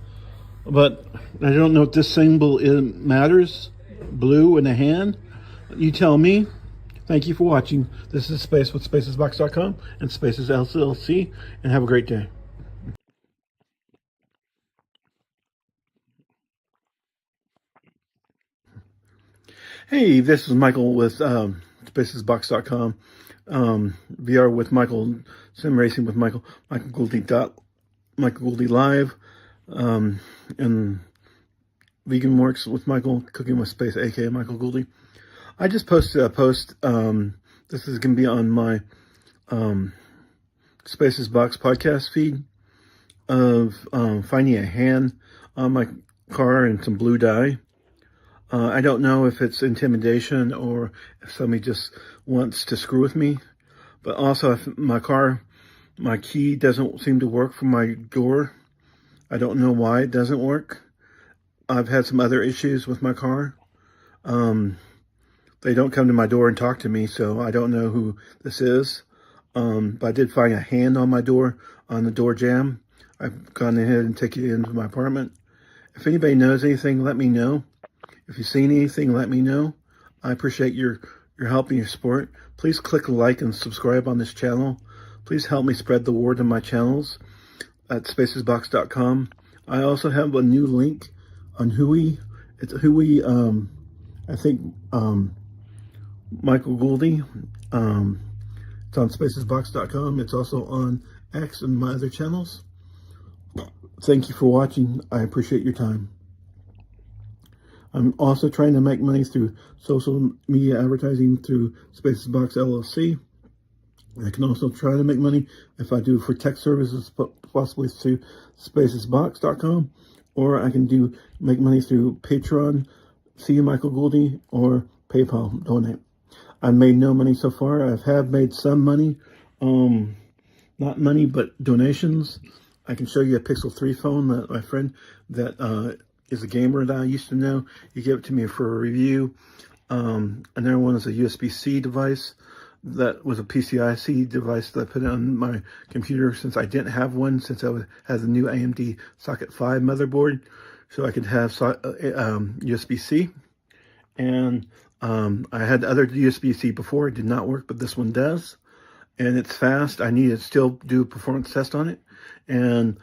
But I don't know if this symbol matters. Blue in a hand. You tell me. Thank you for watching. This is Space with spacesbox.com and Spaces LLC, and have a great day. Hey, this is Michael with spacesbox.com. VR with Michael, Sim Racing with Michael, Michael Gouldy Live, and Vegan Works with Michael, Cooking with Space, aka Michael Gouldy. I just posted a post. This is going to be on my Spaces Box podcast feed of finding a hand on my car and some blue dye. I don't know if it's intimidation or if somebody just wants to screw with me. But also, if my key doesn't seem to work for my door. I don't know why it doesn't work. I've had some other issues with my car. They don't come to my door and talk to me, so I don't know who this is. But I did find a hand on my door, on the door jamb. I've gone ahead and taken it into my apartment. If anybody knows anything, let me know. If you've seen anything, let me know. I appreciate your help and your support. Please click like and subscribe on this channel. Please help me spread the word on my channels at spacesbox.com. I also have a new link on Hui. It's Hui, I think, Michael Gouldy. It's on spacesbox.com. It's also on X and my other channels. Thank you for watching. I appreciate your time. I'm also trying to make money through social media advertising through Spacesbox LLC. I can also try to make money if I do for tech services, possibly through spacesbox.com, or I can make money through Patreon, see you Michael Gouldy, or PayPal donate. I've made no money so far. I have made some money, not money, but donations. I can show you a Pixel 3 phone that my friend that is a gamer that I used to know. He gave it to me for a review. Another one is a USB-C device. That was a PCIe device that I put on my computer since I didn't have one, since I had the new AMD Socket 5 motherboard. So I could have USB-C. And I had other USB-C before. It did not work, but this one does. And it's fast. I need to still do a performance test on it. And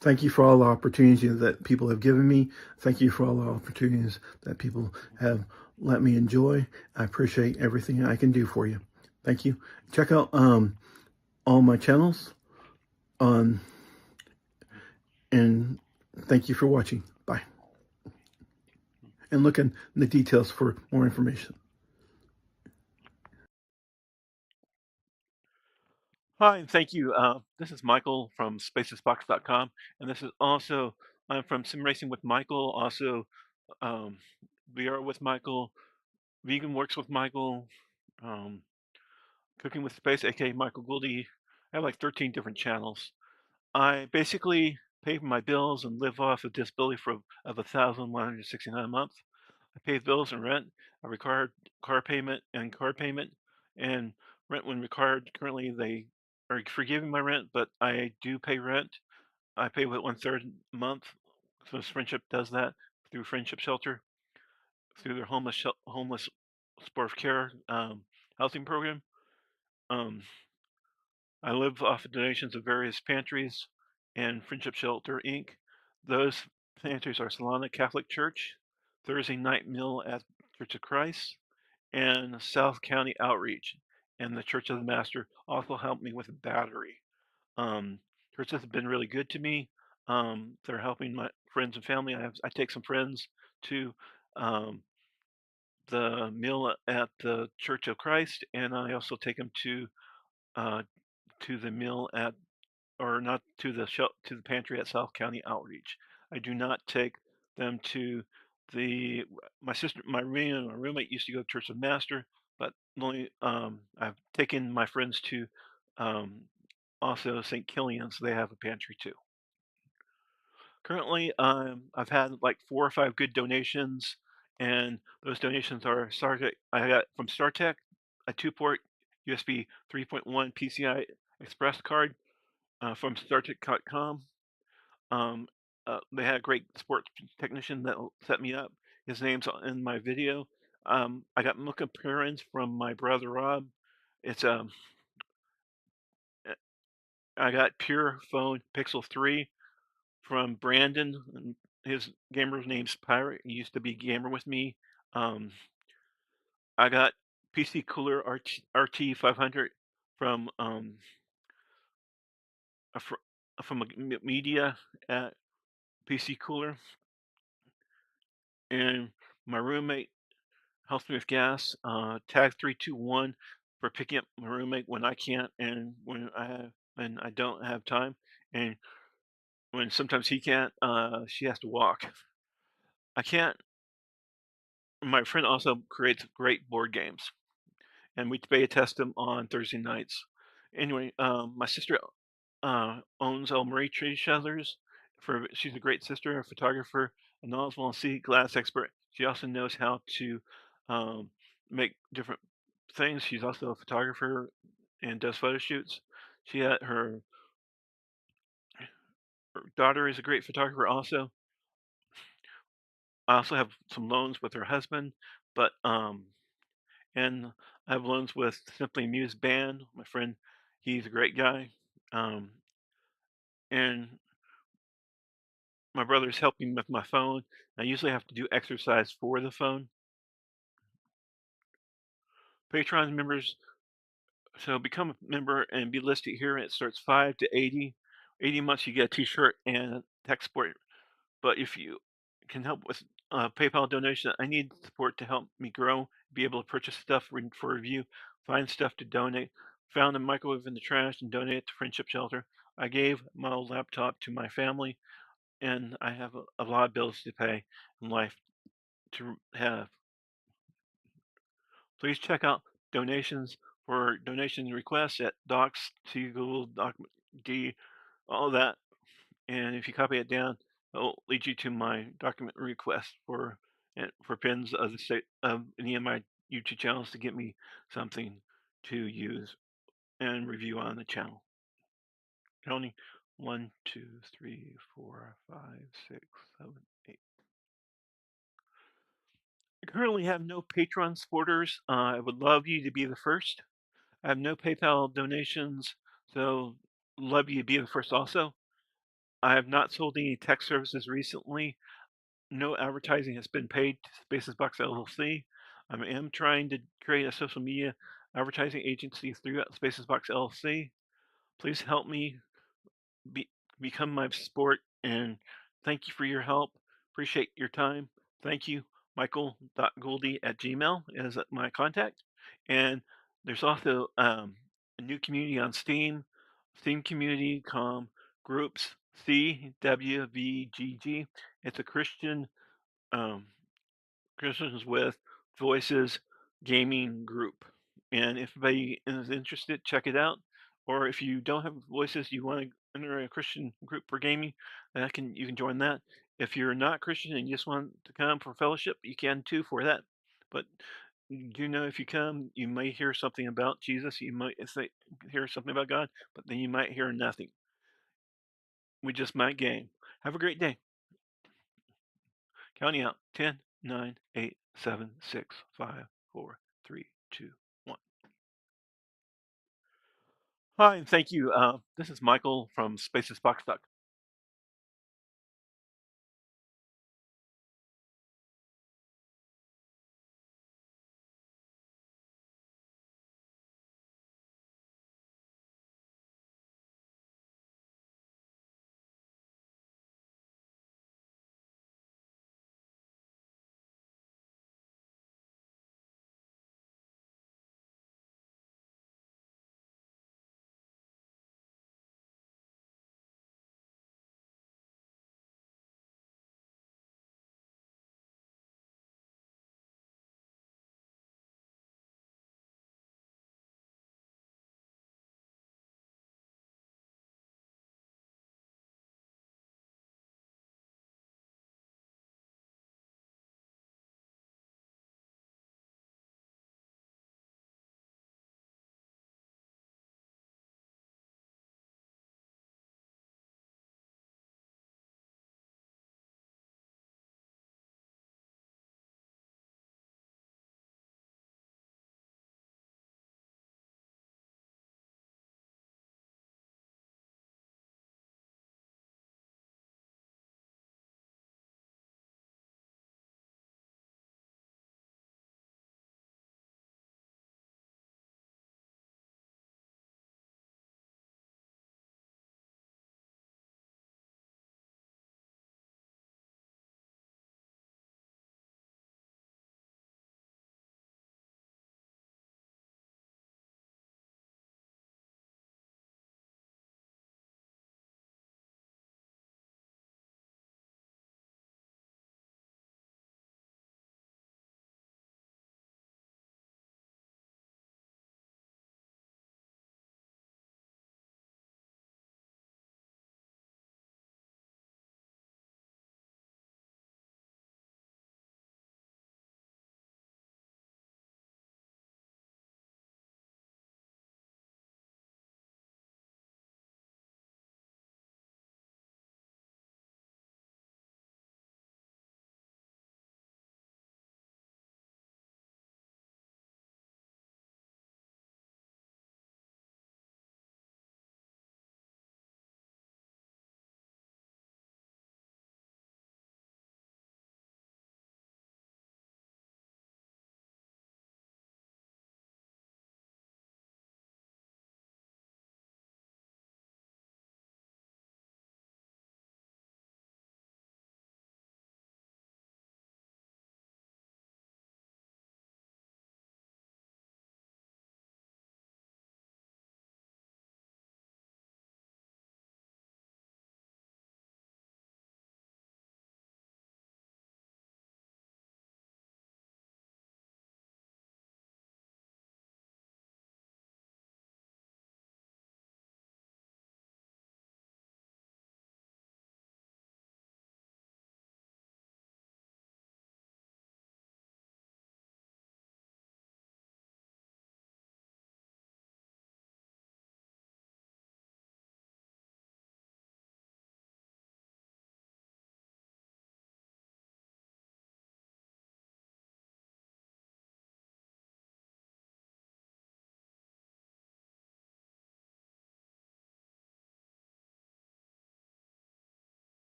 thank you for all the opportunities that people have given me. Thank you for all the opportunities that people have let me enjoy. I appreciate everything I can do for you. Thank you. Check out all my channels and thank you for watching. Bye. And look in the details for more information. Hi, and thank you. This is Michael from spacesbox.com, and this is also I'm from Sim Racing with Michael, also VR with Michael, Vegan Works with Michael, um, Cooking with Space, aka Michael Gouldy. I have like 13 different channels. I basically pay for my bills and live off a disability of 1,169 a month. I pay bills and rent, a required car payment, and rent when required. Currently, they are forgiving my rent, but I do pay rent. I pay with 1/3 a month. So Friendship does that through Friendship Shelter, through their homeless sport care housing program. Um, I live off of donations of various pantries and Friendship Shelter Inc. Those pantries are Solana Catholic Church, Thursday night meal at Church of Christ, and South County Outreach. And the Church of the Master also helped me with a battery. Um, Churches have been really good to me. They're helping my friends and family. I take some friends to um, the meal at the Church of Christ, and I also take them uh, to the meal at or not to to the pantry at South County Outreach. I do not take them to the my roommate used to go to Church of Master, but only I've taken my friends to um, also St. Killian's. They have a pantry too. Currently, I've had like 4 or 5 good donations, and those donations are StarTech. I got from StarTech a 2-port USB 3.1 PCI Express card from StarTech.com. Um, they had a great sports technician that set me up. His name's in my video. I got Mooka Parents from my brother Rob. It's uh, I got Pure Phone Pixel 3 from Brandon. And his gamer's name's Pirate. He used to be gamer with me. Um, I got PC Cooler RT 500 from a from a media at PC Cooler, and my roommate helps me with gas. Tag 321 for picking up my roommate when I can't and when I don't have time, and when sometimes he can't. She has to walk. I can't. My friend also creates great board games, and we beta test them on Thursday nights. Anyway, my sister owns El Marie Tree Shutters. She's a great sister, a photographer, a knowledgeable and sea glass expert. She also knows how to um, make different things. She's also a photographer and does photo shoots. She had her daughter is a great photographer also. I also have some loans with her husband, but and I have loans with Simply Muse Band. My friend, he's a great guy. Um, and my brother's helping with my phone. I usually have to do exercise for the phone. Patreon members, so become a member and be listed here. It starts 5 to 80. 80 months, you get a t-shirt and a tech support. But if you can help with PayPal donation, I need support to help me grow, be able to purchase stuff for review, find stuff to donate. Found a microwave in the trash and donate it to Friendship Shelter. I gave my old laptop to my family, and I have a lot of bills to pay in life to have. Please check out donations for donation requests at docs, to Google, D, all that. And if you copy it down, it'll lead you to my document request for pins of the state of any of my YouTube channels to get me something to use and review on the channel. Counting 1, 2, 3, 4, 5, 6, 7, 8. I currently have no Patreon supporters. I would love you to be the first. I have no PayPal donations, so love you to be the first also. I have not sold any tech services recently. No advertising has been paid to Spaces Box LLC. I am trying to create a social media advertising agency through Spaces Box LLC. Please help me be, become my support, and thank you for your help. Appreciate your time. Thank you. Michael.gouldy@gmail is my contact. And there's also a new community on Steam, Steam Community groups CWVGG. It's a Christian um, Christians with voices gaming group. And if anybody is interested, check it out. Or if you don't have voices, you want to enter a Christian group for gaming, that can you can join that. If you're not Christian and you just want to come for fellowship, you can too for that. But you know, if you come, you may hear something about Jesus. You might hear something about God, but then you might hear nothing. We just might game. Have a great day. Counting out 10, 9, 8, 7, 6, 5, 4, 3, 2, 1. Hi, and thank you. This is Michael from Spaces Box.